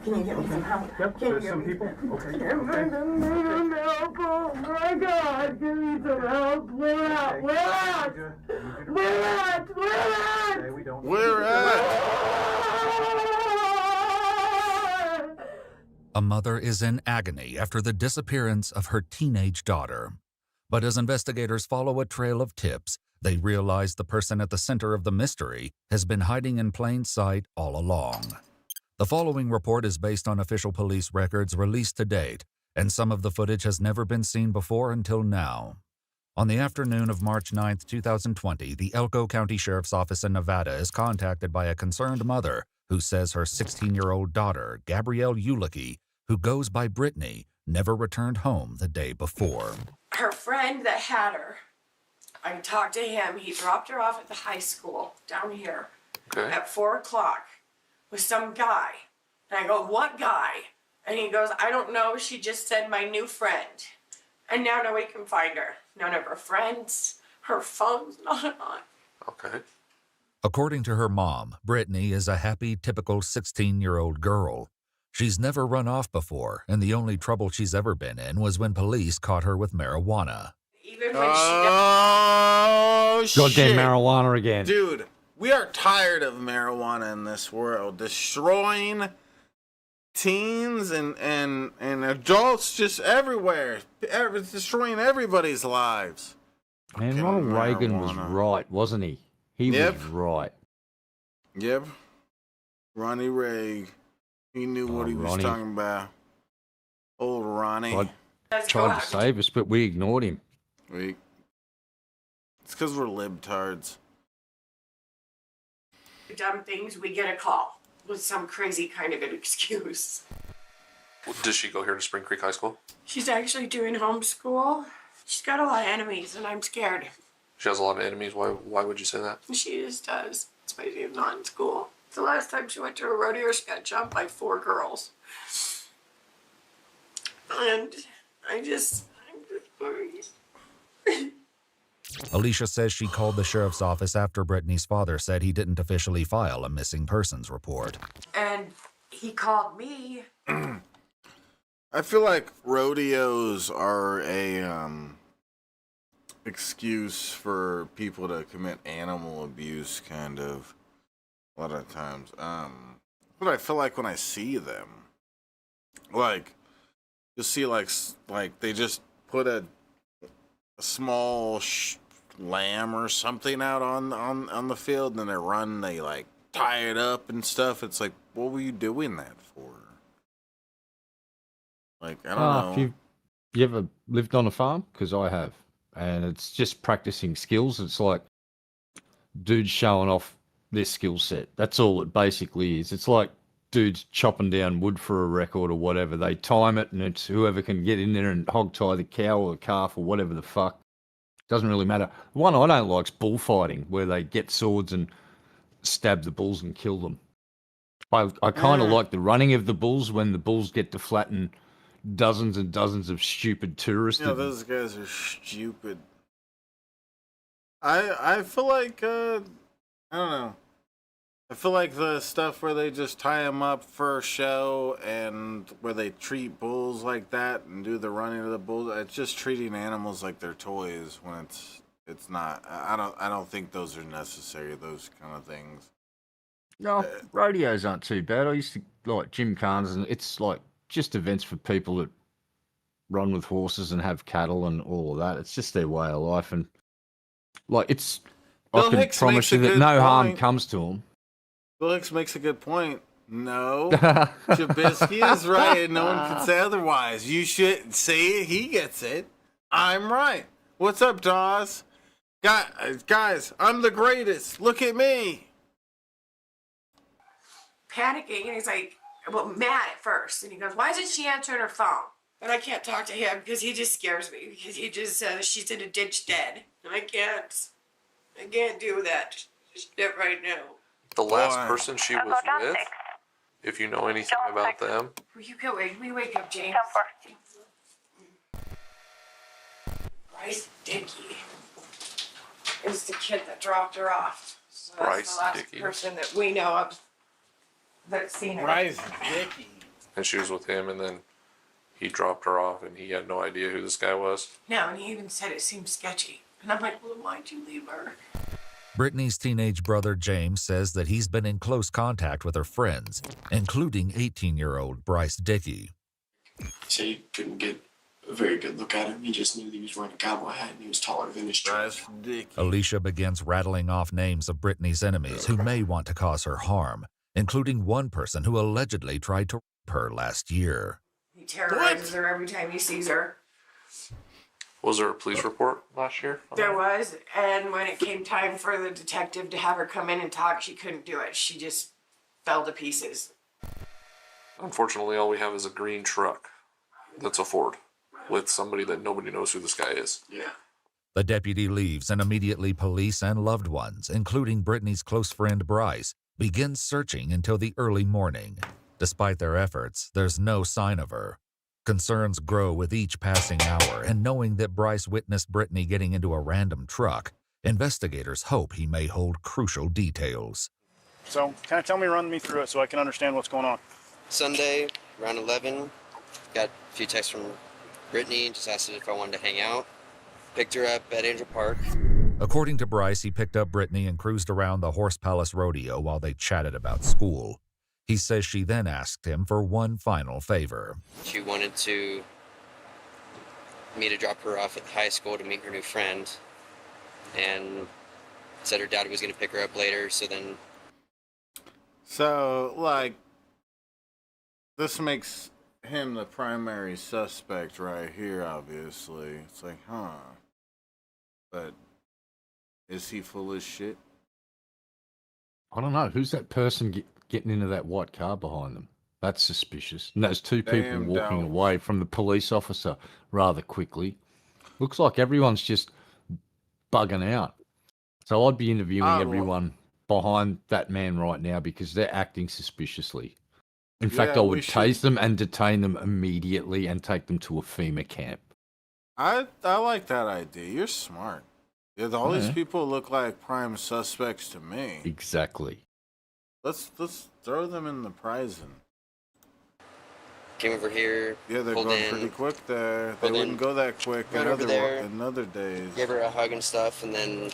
Can you get me some help? Yep, Can you there's get some me people. Okay. Give me some help. Oh my God, give me some help. We're at? We're at? We're at? We're at? We're at? A mother is in agony after the disappearance of her teenage daughter. But as investigators follow a trail of tips, they realize the person at the center of the mystery has been hiding in plain sight all along. The following report is based on official police records released to date, and some of the footage has never been seen before until now. On the afternoon of March 9, 2020, the Elko County Sheriff's Office in Nevada is contacted by a concerned mother who says her 16-year-old daughter, Gabrielle Ulicki, who goes by Brittany, never returned home the day before. Her friend that had her, I talked to him. He dropped her off at the high school down here at 4 o'clock with some guy. And I go, what guy? And he goes, I don't know. She just said my new friend. And now nobody can find her. None of her friends. Her phone's not on. Okay. According to her mom, Brittany is a happy, typical 16-year-old girl. She's never run off before, and the only trouble she's ever been in was when police caught her with marijuana. Even when Oh, Goddamn shit. marijuana again. Dude, we are tired of marijuana in this world. Destroying teens and adults just everywhere. It's destroying everybody's lives. Man, Fucking Ronald Reagan was marijuana. right, wasn't he? He Yep. was right. Yep. Ronnie Ray. He knew what he was Ronnie. talking about. Old Ronnie. Tried to save us, but we ignored him. It's because we're libtards. dumb things, we get a call with some crazy kind of an excuse. Does she go here to Spring Creek High School? She's actually doing homeschool. She's got a lot of enemies, and I'm scared. She has a lot of enemies. Why would you say that? She just does. That's why she's not in school. The last time she went to a rodeo, she got jumped by 4 girls. And I'm just worried. Alicia says she called the sheriff's office after Brittany's father said he didn't officially file a missing persons report. And he called me. I feel like rodeos are a excuse for people to commit animal abuse, kind of, a lot of times. But I feel like when I see them, like, you'll see like they just put a small lamb or something out on the field, and then they like tie it up and stuff. It's like, what were you doing that for? Like, I don't know. If you ever lived on a farm? Because I have. And it's just practicing skills. It's like dudes showing off their skill set. That's all it basically is. It's like dudes chopping down wood for a record or whatever. They time it, and it's whoever can get in there and hog tie the cow or the calf or whatever the fuck. Doesn't really matter. The one I don't like is bullfighting, where they get swords and stab the bulls and kill them. I kind of like the running of the bulls when the bulls get to flatten dozens and dozens of stupid tourists. Yeah, those guys are stupid. I feel like I don't know. I feel like the stuff where they just tie them up for a show and where they treat bulls bulls like that and do the running of the bulls. It's just treating animals like they're toys when it's not. I don't think those are necessary. Those kind of things. No, rodeos aren't too bad. I used to like gymkhans, and it's like just events for people that run with horses and have cattle and all of that. It's just their way of life, and like it's. I can promise you that no harm comes to them. Bill Hicks makes a good point. No, Trubisky is right, and no one can say otherwise. You should say it. He gets it. I'm right. What's up, Dawes? Guys, I'm the greatest. Look at me. Panicking, and he's like, well, mad at first. And he goes, why isn't she answering her phone? And I can't talk to him because he just scares me. Because he just says she's in a ditch dead. And I can't do that shit right now. The last person she was with, if you know anything about them. We wake up, James. Bryce Dickey is the kid that dropped her off. So that's Bryce the last Dickey. person that we know of that's seen her. Bryce Dickey. And she was with him, and then he dropped her off, and he had no idea who this guy was. No, and he even said it seemed sketchy. And I'm like, well, why'd you leave her? Brittany's teenage brother James says that he's been in close contact with her friends, including 18-year-old Bryce Dickey. He said he couldn't get a very good look at him. He just knew that he was wearing a cowboy hat and he was taller than his chest. Alicia begins rattling off names of Brittany's enemies who may want to cause her harm, including one person who allegedly tried to rape her last year. He terrorizes her every time he sees her. Was there a police report last year? There was, and when it came time for the detective to have her come in and talk, she couldn't do it. She just fell to pieces. Unfortunately, all we have is a green truck that's a Ford with somebody that nobody knows who this guy is. Yeah. The deputy leaves, and immediately police and loved ones, including Brittany's close friend Bryce, begin searching until the early morning. Despite their efforts, there's no sign of her. Concerns grow with each passing hour, and knowing that Bryce witnessed Brittany getting into a random truck, investigators hope he may hold crucial details. So, kind of run me through it so I can understand what's going on. Sunday, around 11, got a few texts from Brittany, just asked if I wanted to hang out. Picked her up at Angel Park. According to Bryce, he picked up Brittany and cruised around the Horse Palace Rodeo while they chatted about school. He says she then asked him for one final favor. She wanted me to drop her off at the high school to meet her new friend, and said her dad was going to pick her up later, So, like, this makes him the primary suspect right here, obviously. It's like, huh. But is he full of shit? I don't know. Who's that person getting into that white car behind them? That's suspicious. And there's two people walking away from the police officer rather quickly. Looks like everyone's just bugging out. So I'd be interviewing everyone behind that man right now because they're acting suspiciously. In fact, I would tase them and detain them immediately and take them to a FEMA camp. I like that idea. You're smart. All these people look like prime suspects to me. Exactly. Let's throw them in the prison. came over here. Yeah, they're going pretty quick there. They wouldn't go that quick in other days. Gave her a hug and stuff, and then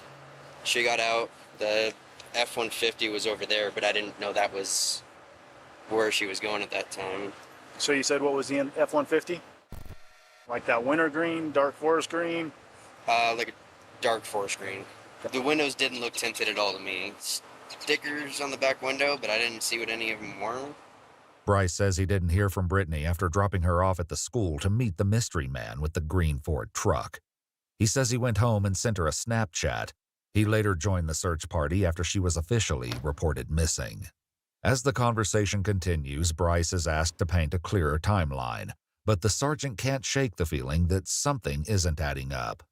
she got out. The F-150 was over there, but I didn't know that was where she was going at that time. So you said what was the F-150? Like that winter green, dark forest green? Like a dark forest green. The windows didn't look tinted at all to me. Stickers on the back window, but I didn't see what any of them were. Bryce says he didn't hear from Brittany after dropping her off at the school to meet the mystery man with the green Ford truck. He says he went home and sent her a Snapchat. He later joined the search party after she was officially reported missing. As the conversation continues, Bryce is asked to paint a clearer timeline, but the sergeant can't shake the feeling that something isn't adding up.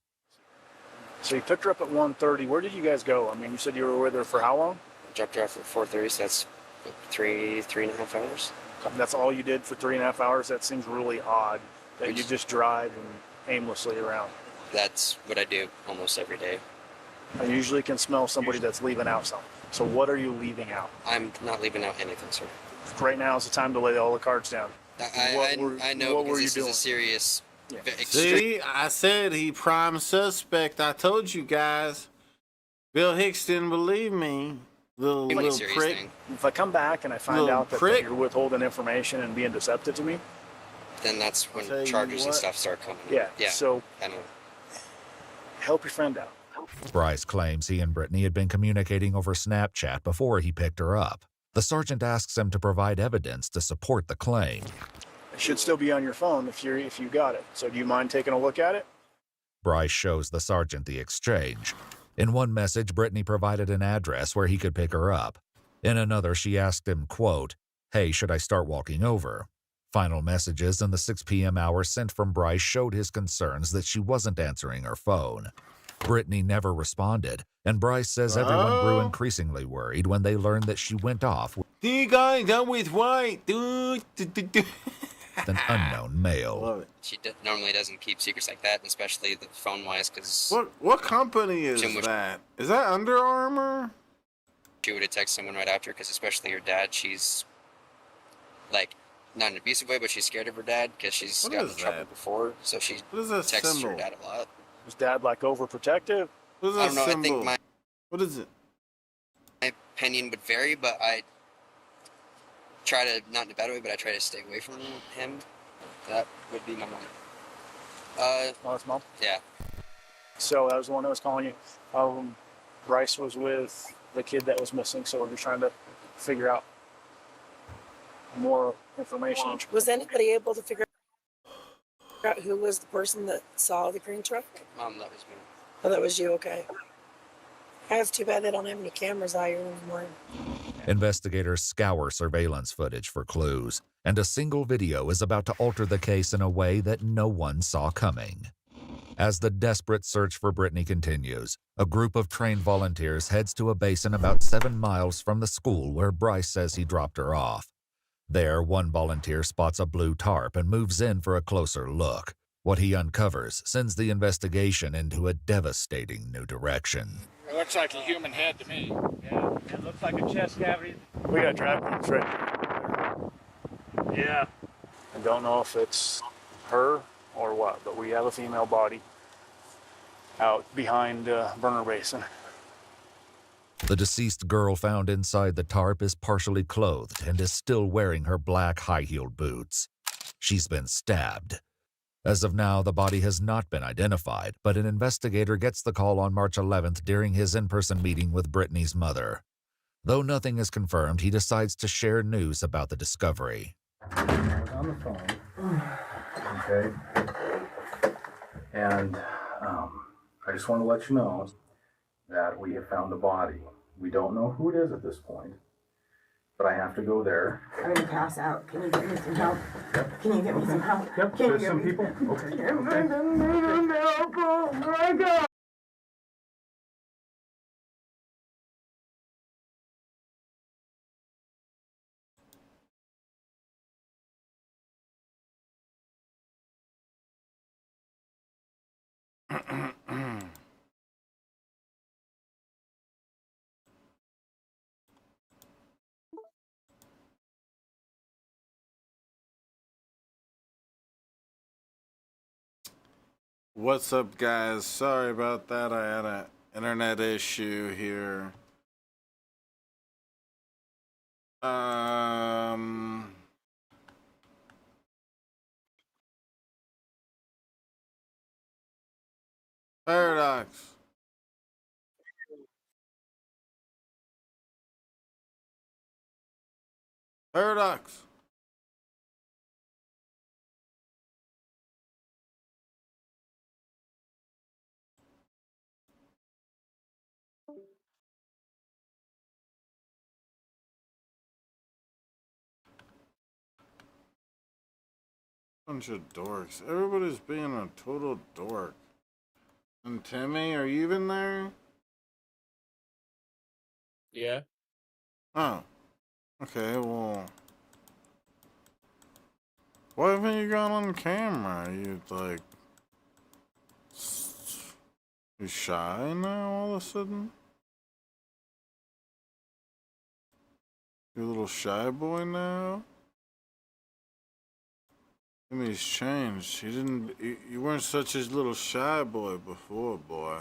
So you picked her up at 1:30. Where did you guys go? I mean, you said you were with her for how long? Dropped her off at 4:30, so that's three and a half hours. That's all you did for 3.5 hours? That seems really odd that you just drive and aimlessly around. That's what I do almost every day. I usually can smell somebody that's leaving out something. So what are you leaving out? I'm not leaving out anything, sir. Right now is the time to lay all the cards down. I know because this is a serious. See, I said he prime suspect. I told you guys. Bill Hicks didn't believe me. Little prick. Thing. If I come back and I find out that you're withholding information and being deceptive to me, then that's when charges and stuff start coming. Yeah. Yeah. So I know. Help your friend out. Bryce claims he and Brittany had been communicating over Snapchat before he picked her up. The sergeant asks him to provide evidence to support the claim. It should still be on your phone if you got it. So do you mind taking a look at it? Bryce shows the sergeant the exchange. In one message, Brittany provided an address where he could pick her up. In another, she asked him, quote, "Hey, should I start walking over?" Final messages in the 6 p.m. hour sent from Bryce showed his concerns that she wasn't answering her phone. Brittany never responded, and Bryce says everyone grew increasingly worried when they learned that she went off with I'm with white. an unknown male. She normally doesn't keep secrets like that, especially the phone-wise, because... What company is that? Is that Under Armour? She would have texted someone right after, because especially her dad, she's, like, not in an abusive way, but she's scared of her dad, because she's gotten in trouble before, so she texts her dad a lot. Was dad, like, overprotective? What is I don't know, I think what is it? My opinion would vary, but I try to, not in a bad way, but I try to stay away from him. That would be my mom. That's mom? Yeah. So that was the one that was calling you. Bryce was with the kid that was missing, so we're just trying to figure out more information. Was anybody able to figure out who was the person that saw the green truck? Mom, that was me. Oh, that was you, okay. It's too bad they don't have any cameras out here anymore. Investigators scour surveillance footage for clues, and a single video is about to alter the case in a way that no one saw coming. As the desperate search for Brittany continues, a group of trained volunteers heads to a basin about 7 miles from the school where Bryce says he dropped her off. There, one volunteer spots a blue tarp and moves in for a closer look. What he uncovers sends the investigation into a devastating new direction. It looks like a human head to me. Yeah, it looks like a chest cavity. We got drag marks right there. Yeah. I don't know if it's her or what, but we have a female body out behind Burner Basin. The deceased girl found inside the tarp is partially clothed and is still wearing her black high-heeled boots. She's been stabbed. As of now, the body has not been identified, but an investigator gets the call on March 11th during his in-person meeting with Brittany's mother. Though nothing is confirmed, he decides to share news about the discovery. I was on the phone, okay, and I just want to let you know that we have found the body. We don't know who it is at this point, but I have to go there. I'm gonna pass out. Can you get me some help? Can you get me some help? Yep, Can there's you some get me people. Okay. Oh my God. What's up, guys? Sorry about that. I had an internet issue here. Paradox. Paradox. Bunch of dorks. Everybody's being a total dork. And Timmy, are you even there? Yeah. Oh. Okay, well. Why haven't you gone on camera? You like. You shy now all of a sudden? You a little shy boy now? Timmy's changed. He didn't. You weren't such a little shy boy before, boy.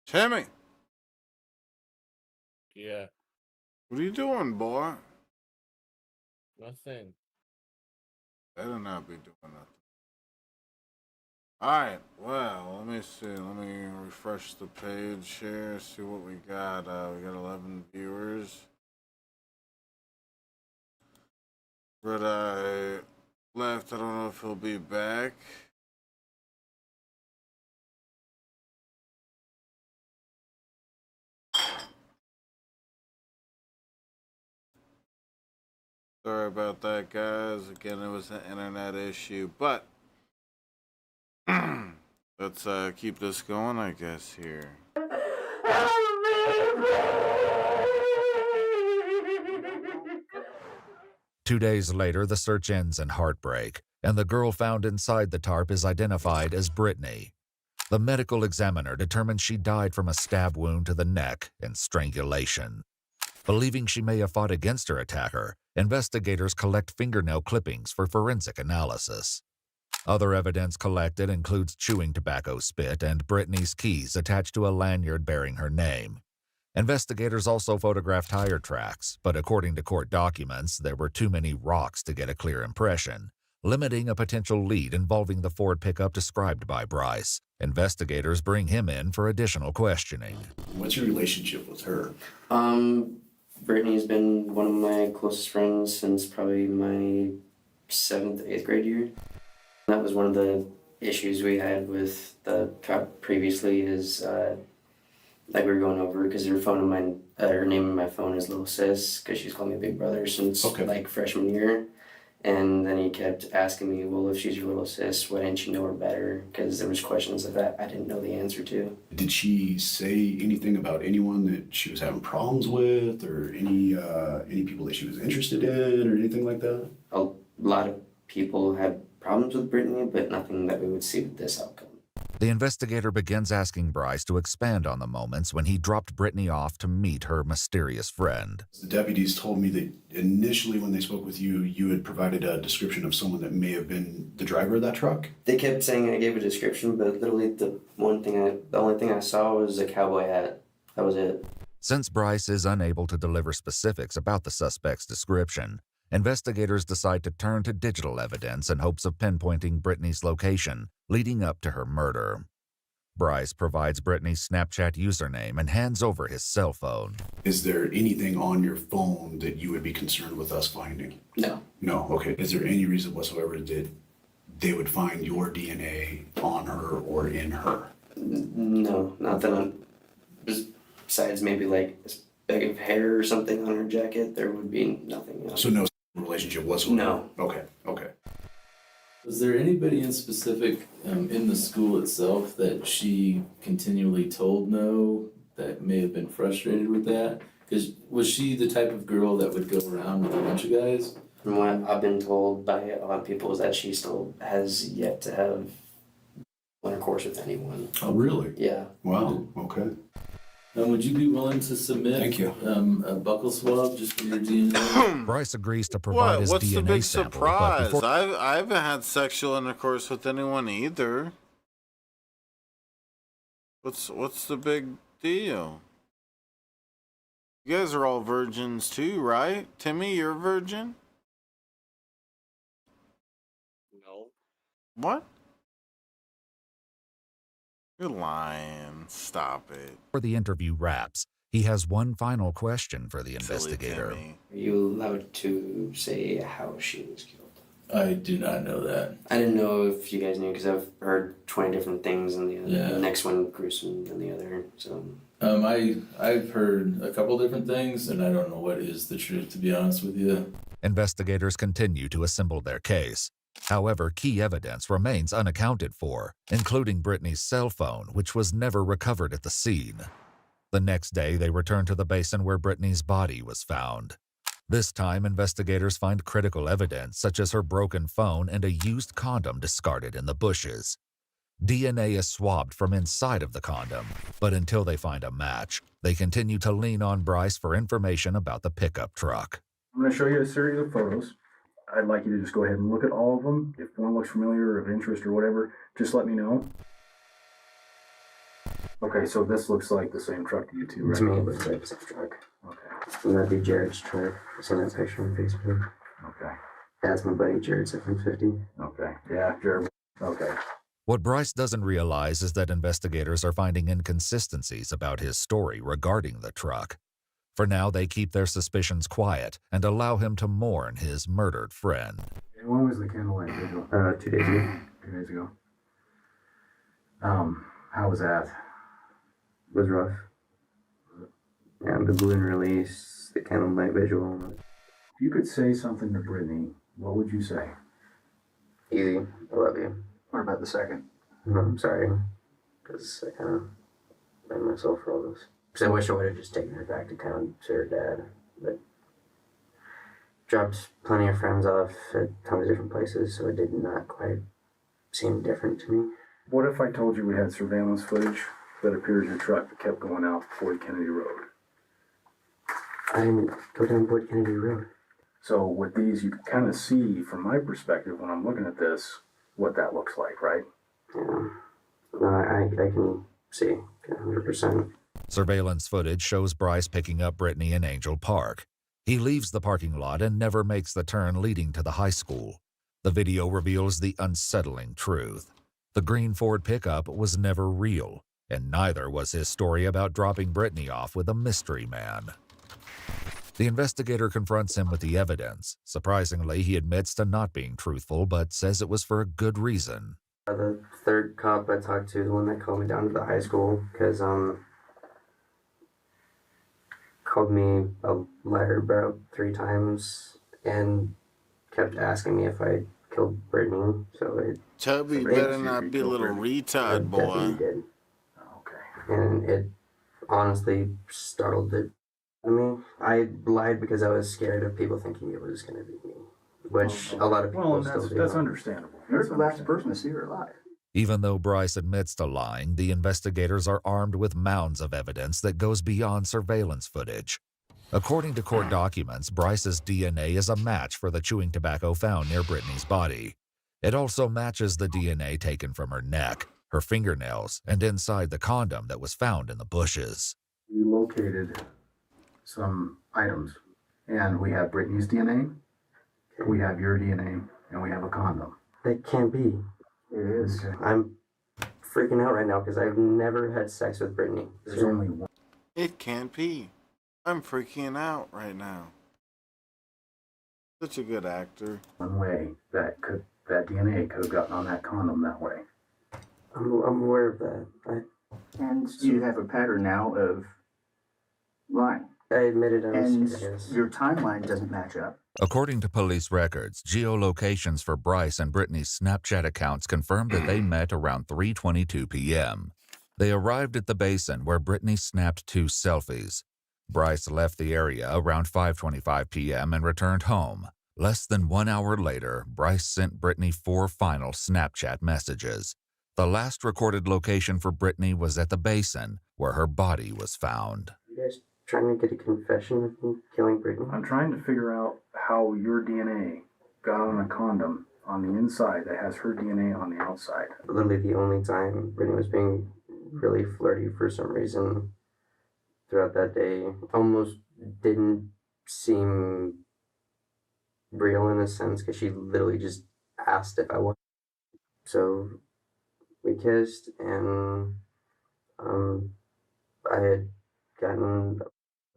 Timmy! Yeah. What are you doing, boy? Nothing. Better not be doing nothing. Alright, well, let me see. Let me refresh the page here, see what we got. We got 11 viewers. Red Eye left. I don't know if he'll be back. Sorry about that, guys. Again, it was an internet issue, but let's keep this going, I guess, here. 2 days later, the search ends in heartbreak, and the girl found inside the tarp is identified as Brittany. The medical examiner determines she died from a stab wound to the neck and strangulation. Believing she may have fought against her attacker, investigators collect fingernail clippings for forensic analysis. Other evidence collected includes chewing tobacco spit and Brittany's keys attached to a lanyard bearing her name. Investigators also photographed tire tracks, but according to court documents, there were too many rocks to get a clear impression, limiting a potential lead involving the Ford pickup described by Bryce. Investigators bring him in for additional questioning. What's your relationship with her? Brittany's been one of my closest friends since probably my 7th, 8th grade year. That was one of the issues we had with the cop previously is, like we were going over, because her name in my phone is Little Sis, because she's called me Big Brother since like freshman year. And then he kept asking me, well, if she's your little sis, why didn't you know her better? Because there was questions that I didn't know the answer to. Did she say anything about anyone that she was having problems with, or any people that she was interested in, or anything like that? A lot of people had problems with Brittany, but nothing that we would see with this outcome. The investigator begins asking Bryce to expand on the moments when he dropped Brittany off to meet her mysterious friend. The deputies told me that initially when they spoke with you, you had provided a description of someone that may have been the driver of that truck? They kept saying I gave a description, but literally the only thing I saw was a cowboy hat. That was it. Since Bryce is unable to deliver specifics about the suspect's description, investigators decide to turn to digital evidence in hopes of pinpointing Brittany's location leading up to her murder. Bryce provides Brittany's Snapchat username and hands over his cell phone. Is there anything on your phone that you would be concerned with us finding? No. No, okay. Is there any reason whatsoever that they would find your DNA on her or in her? No, not that I'm... Besides maybe like a bag of hair or something on her jacket, there would be nothing else. So no relationship whatsoever? No. Okay, okay. Was there anybody in specific in the school itself that she continually told no, that may have been frustrated with that? Because was she the type of girl that would go around with a bunch of guys? From what I've been told by a lot of people is that she still has yet to have intercourse with anyone. Oh, really? Yeah. Wow, okay. Would you be willing to submit Thank you. A buckle swab just for your DNA? Bryce agrees to provide his What's DNA the big sample, but surprise? before- I haven't had sexual intercourse with anyone either. What's the big deal? You guys are all virgins too, right? Timmy, you're a virgin? No. What? You're lying. Stop it. Before the interview wraps, he has one final question for the investigator. Are you allowed to say how she was killed? I do not know that. I didn't know if you guys knew because I've heard 20 different things and the next one gruesome than the other. So I've heard a couple different things and I don't know what is the truth, to be honest with you. Investigators continue to assemble their case. However, key evidence remains unaccounted for, including Brittany's cell phone, which was never recovered at the scene. The next day, they return to the basin where Brittany's body was found. This time, investigators find critical evidence such as her broken phone and a used condom discarded in the bushes. DNA is swabbed from inside of the condom, but until they find a match, they continue to lean on Bryce for information about the pickup truck. I'm going to show you a series of photos. I'd like you to just go ahead and look at all of them. If one looks familiar or of interest or whatever, just let me know. Okay, so this looks like the same truck to you two, right? To me, it looks like the same truck. Okay. And that'd be Jared's truck. I saw that picture on Facebook. Okay. That's my buddy Jared's F-150. Okay. Yeah, Jared. Okay. What Bryce doesn't realize is that investigators are finding inconsistencies about his story regarding the truck. For now, they keep their suspicions quiet and allow him to mourn his murdered friend. When was the candlelight vigil? 2 days ago. 2 days ago. How was that? It was rough. Yeah, the balloon release, the candlelight vigil. If you could say something to Brittany, what would you say? Easy. I love you. What about the second? No, I'm sorry. Because I kind of blamed myself for all this. Because I wish I would have just taken her back to town to her dad. But dropped plenty of friends off at tons of different places, so it did not quite seem different to me. What if I told you we had surveillance footage that appears your truck kept going out Boyd Kennedy Road? I didn't go down Boyd Kennedy Road. So with these, you can kind of see, from my perspective, when I'm looking at this, what that looks like, right? Yeah. No, I can see 100%. Surveillance footage shows Bryce picking up Brittany in Angel Park. He leaves the parking lot and never makes the turn leading to the high school. The video reveals the unsettling truth. The green Ford pickup was never real, and neither was his story about dropping Brittany off with a mystery man. The investigator confronts him with the evidence. Surprisingly, he admits to not being truthful, but says it was for a good reason. The third cop I talked to, the one that called me down to the high school, because called me a liar about 3 times and kept asking me if I killed Brittany. So it. Tubby better not be a little retard, boy. Did. Okay. And it honestly startled it. I mean, I lied because I was scared of people thinking it was going to be me, which a lot of people still do. That's understandable. You're the last person to see her alive. Even though Bryce admits to lying, the investigators are armed with mounds of evidence that goes beyond surveillance footage. According to court documents, Bryce's DNA is a match for the chewing tobacco found near Brittany's body. It also matches the DNA taken from her neck, her fingernails, and inside the condom that was found in the bushes. We located some items, and we have Brittany's DNA, we have your DNA, and we have a condom. That can't be. It is. I'm freaking out right now because I've never had sex with Brittany. There's only one. It can't be. I'm freaking out right now. Such a good actor. One way that DNA could have gotten on that condom that way. I'm aware of that. And you have a pattern now of lying. I admitted I was. And your timeline doesn't match up. According to police records, geolocations for Bryce and Brittany's Snapchat accounts confirmed that they met around 3:22 p.m. They arrived at the basin where Brittany snapped 2 selfies. Bryce left the area around 5:25 p.m. and returned home. Less than 1 hour later, Bryce sent Brittany 4 final Snapchat messages. The last recorded location for Brittany was at the basin, where her body was found. You guys trying to get a confession of me killing Brittany? I'm trying to figure out how your DNA got on a condom on the inside that has her DNA on the outside. Literally the only time Brittany was being really flirty for some reason throughout that day. Almost didn't seem real in a sense because she literally just asked if I wanted. So we kissed and I had gotten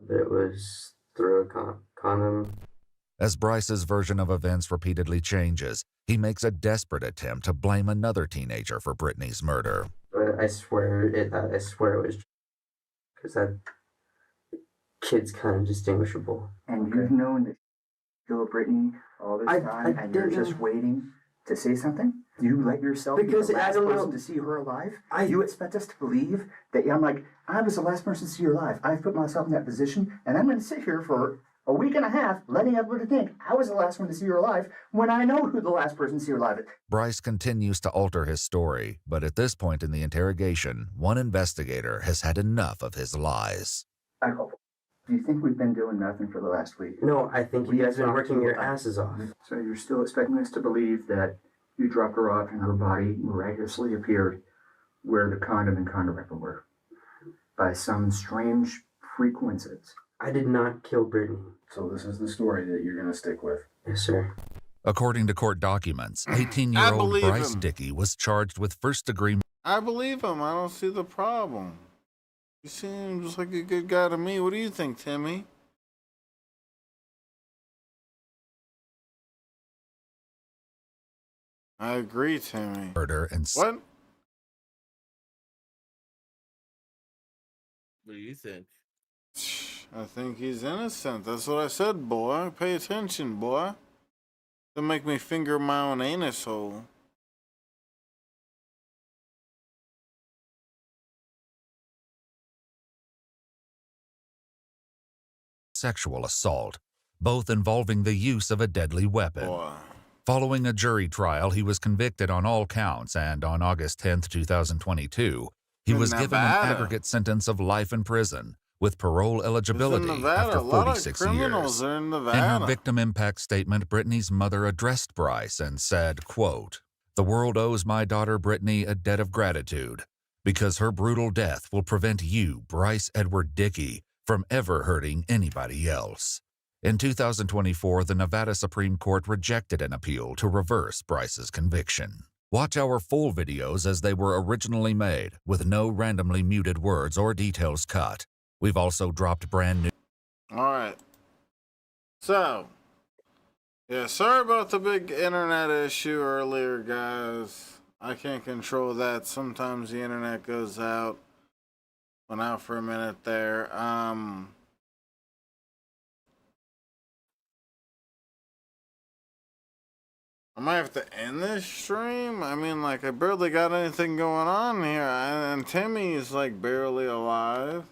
that it was through a condom. As Bryce's version of events repeatedly changes, he makes a desperate attempt to blame another teenager for Brittany's murder. But I swear it was because that kid's kind of distinguishable. And you've known that you killed Brittany all this time, and you're just waiting to say something? You let yourself be the last person to see her alive? You expect us to believe that I'm like, I was the last person to see her alive. I've put myself in that position, and I'm going to sit here for a week and a half letting everybody think I was the last one to see her alive when I know who the last person to see her alive is. Bryce continues to alter his story, but at this point in the interrogation, one investigator has had enough of his lies. I hope. Do you think we've been doing nothing for the last week? No, I think you guys have been working your asses off. So you're still expecting us to believe that you dropped her off and her body miraculously appeared where the condom and condom wrapper were by some strange freak coincidence? I did not kill Brittany. So this is the story that you're going to stick with? Yes, sir. According to court documents, 18-year-old Bryce Dickey was charged with first-degree. I believe him. I don't see the problem. He seems like a good guy to me. What do you think, Timmy? I agree, Timmy. Murder and what? What do you think? I think he's innocent. That's what I said, boy. Pay attention, boy. Don't make me finger my own anus hole. Sexual assault, both involving the use of a deadly weapon. Boy. Following a jury trial, he was convicted on all counts, and on August 10, 2022, he was given an aggregate sentence of life in prison with parole eligibility after 46 years. In her victim impact statement, Brittany's mother addressed Bryce and said, quote, "The world owes my daughter Brittany a debt of gratitude because her brutal death will prevent you, Bryce Edward Dickey, from ever hurting anybody else." In 2024, the Nevada Supreme Court rejected an appeal to reverse Bryce's conviction. Watch our full videos as they were originally made, with no randomly muted words or details cut. We've also dropped brand new. All right. So, yeah, sorry about the big internet issue earlier, guys. I can't control that. Sometimes the internet goes out. Went out for a minute there. I might have to end this stream. I mean, like, I barely got anything going on here. And Timmy's, like, barely alive.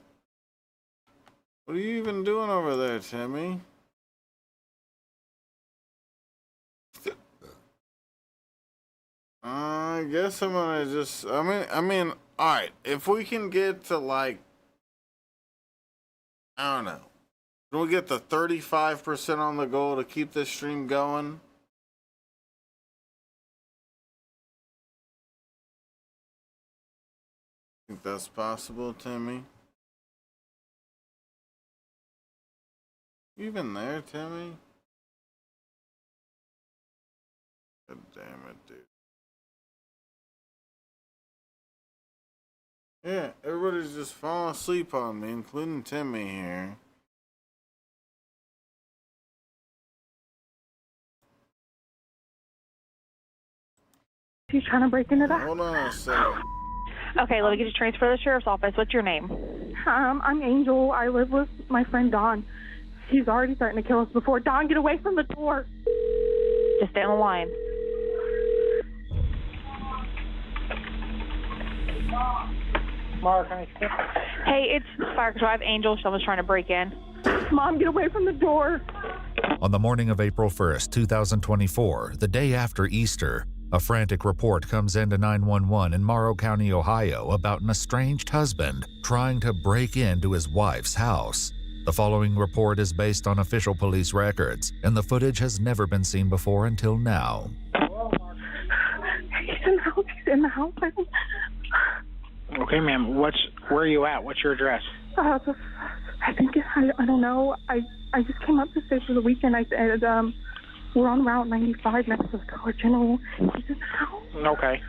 What are you even doing over there, Timmy? I guess I'm gonna just... I mean, alright. If we can get to, like... I don't know. Can we get the 35% on the goal to keep this stream going? Think that's possible, Timmy? You even there, Timmy? God damn it, dude. Yeah, everybody's just falling asleep on me, including Timmy here. He's trying to break into the house. Hold on a second. Okay, let me get you transferred to the sheriff's office. What's your name? I'm Angel. I live with my friend Don. He's already starting to kill us before. Don, get away from the door. Just stay on the line. Mark, can I skip? Hey, it's Fire Control. I have Angel. Someone's trying to break in. Mom, get away from the door. On the morning of April 1st, 2024, the day after Easter, a frantic report comes into 911 in Morrow County, Ohio, about an estranged husband trying to break into his wife's house. The following report is based on official police records, and the footage has never been seen before until now. He's in the house. He's in the house. Okay, ma'am. Where are you at? What's your address? I think I don't know. I just came up to stay for the weekend. I said we're on Route 95 next to the Dollar General. He's in the house. Okay.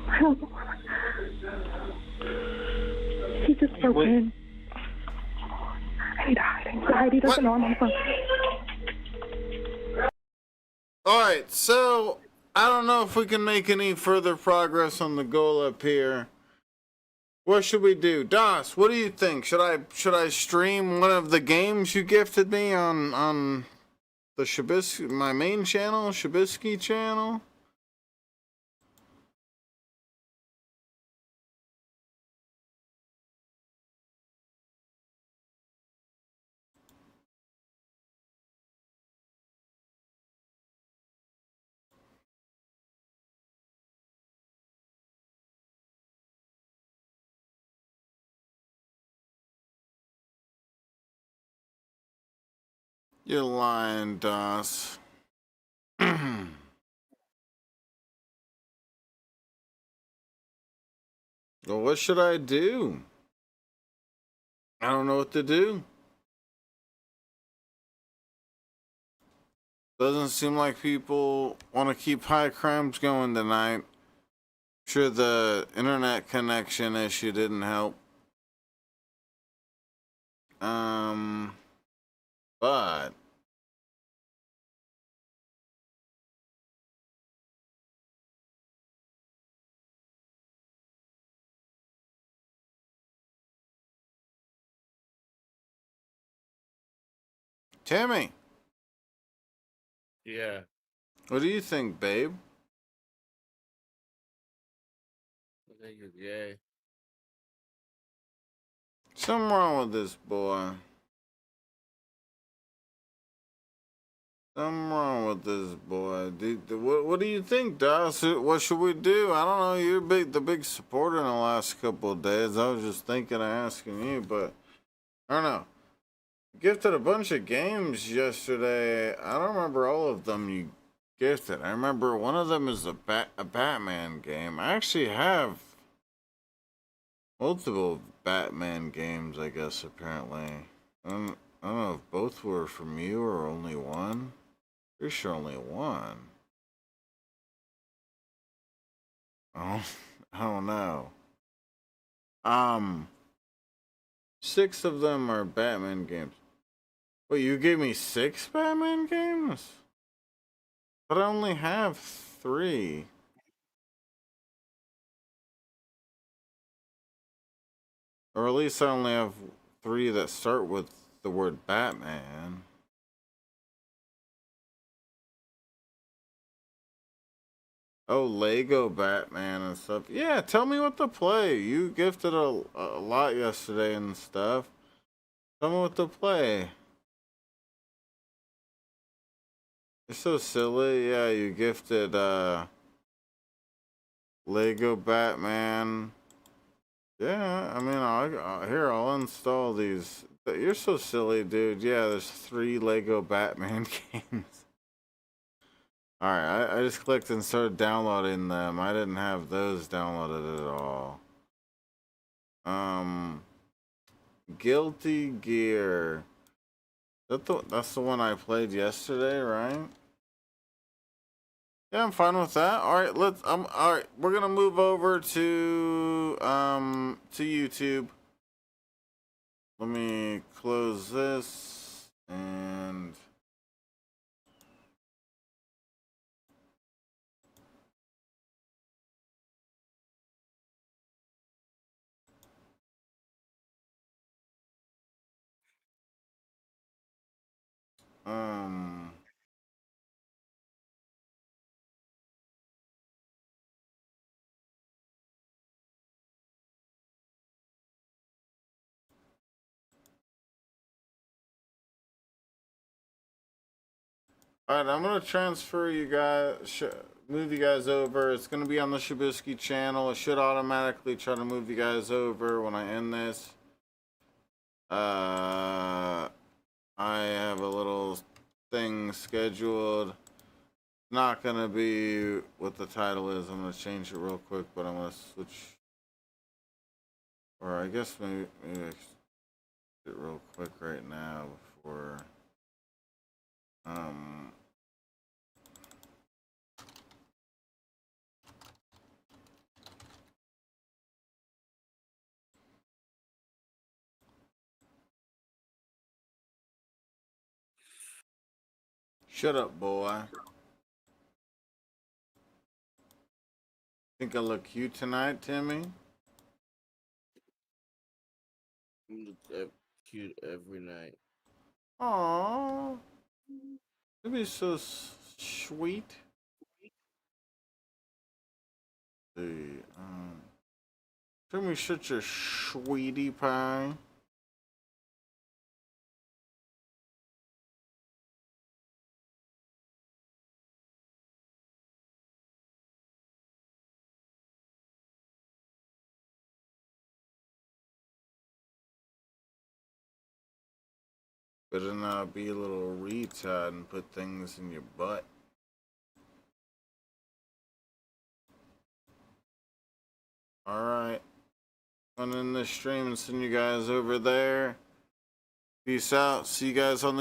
I don't know. He just broke in. I need to hide. Anxiety doesn't know I'm on the phone. Alright, so I don't know if we can make any further progress on the goal up here. What should we do? Das, what do you think? Should I stream one of the games you gifted me on the Shabisky, my main channel, Shabisky channel. You're lying, Doss. Well, what should I do? I don't know what to do. Doesn't seem like people want to keep high crimes going tonight. Sure, the internet connection issue didn't help. But Timmy, Yeah. what do you think, babe? I think you're gay. Something wrong with this boy. Something wrong with this boy. What do you think, Doss? What should we do? I don't know. You're the big supporter in the last couple of days. I was just thinking of asking you, but I don't know. Gifted a bunch of games yesterday. I don't remember all of them you gifted. I remember one of them is a Batman game. I actually have multiple Batman games, I guess, apparently. I don't know if both were from you or only one. Pretty sure only one. Oh, I don't know. 6 of them are Batman games. Wait, you gave me 6 Batman games? But I only have 3. Or at least I only have 3 that start with the word Batman. Oh, Lego Batman and stuff. Yeah, tell me what to play. You gifted a lot yesterday and stuff. Tell me what to play. You're so silly. Yeah, you gifted Lego Batman. Yeah, I mean, I'll install these. You're so silly, dude. Yeah, there's 3 Lego Batman games. Alright, I just clicked and started downloading them. I didn't have those downloaded at all. Guilty Gear. That's the one I played yesterday, right? Yeah, I'm fine with that. Alright, alright, we're gonna move over to YouTube. Let me close this and alright, I'm gonna transfer you guys, move you guys over. It's gonna be on the Shabisky channel. It should automatically try to move you guys over when I end this. I have a little thing scheduled. Not gonna be what the title is. I'm gonna change it real quick, but I'm gonna switch. Or I guess maybe I should do it real quick right now before. Shut up, boy. Think I look cute tonight, Timmy? You look cute every night. Aww. Maybe so sweet. See, show me such a sweetie pie. Better not be a little retard and put things in your butt. Alright. I'm in the stream and send you guys over there. Peace out. See you guys on the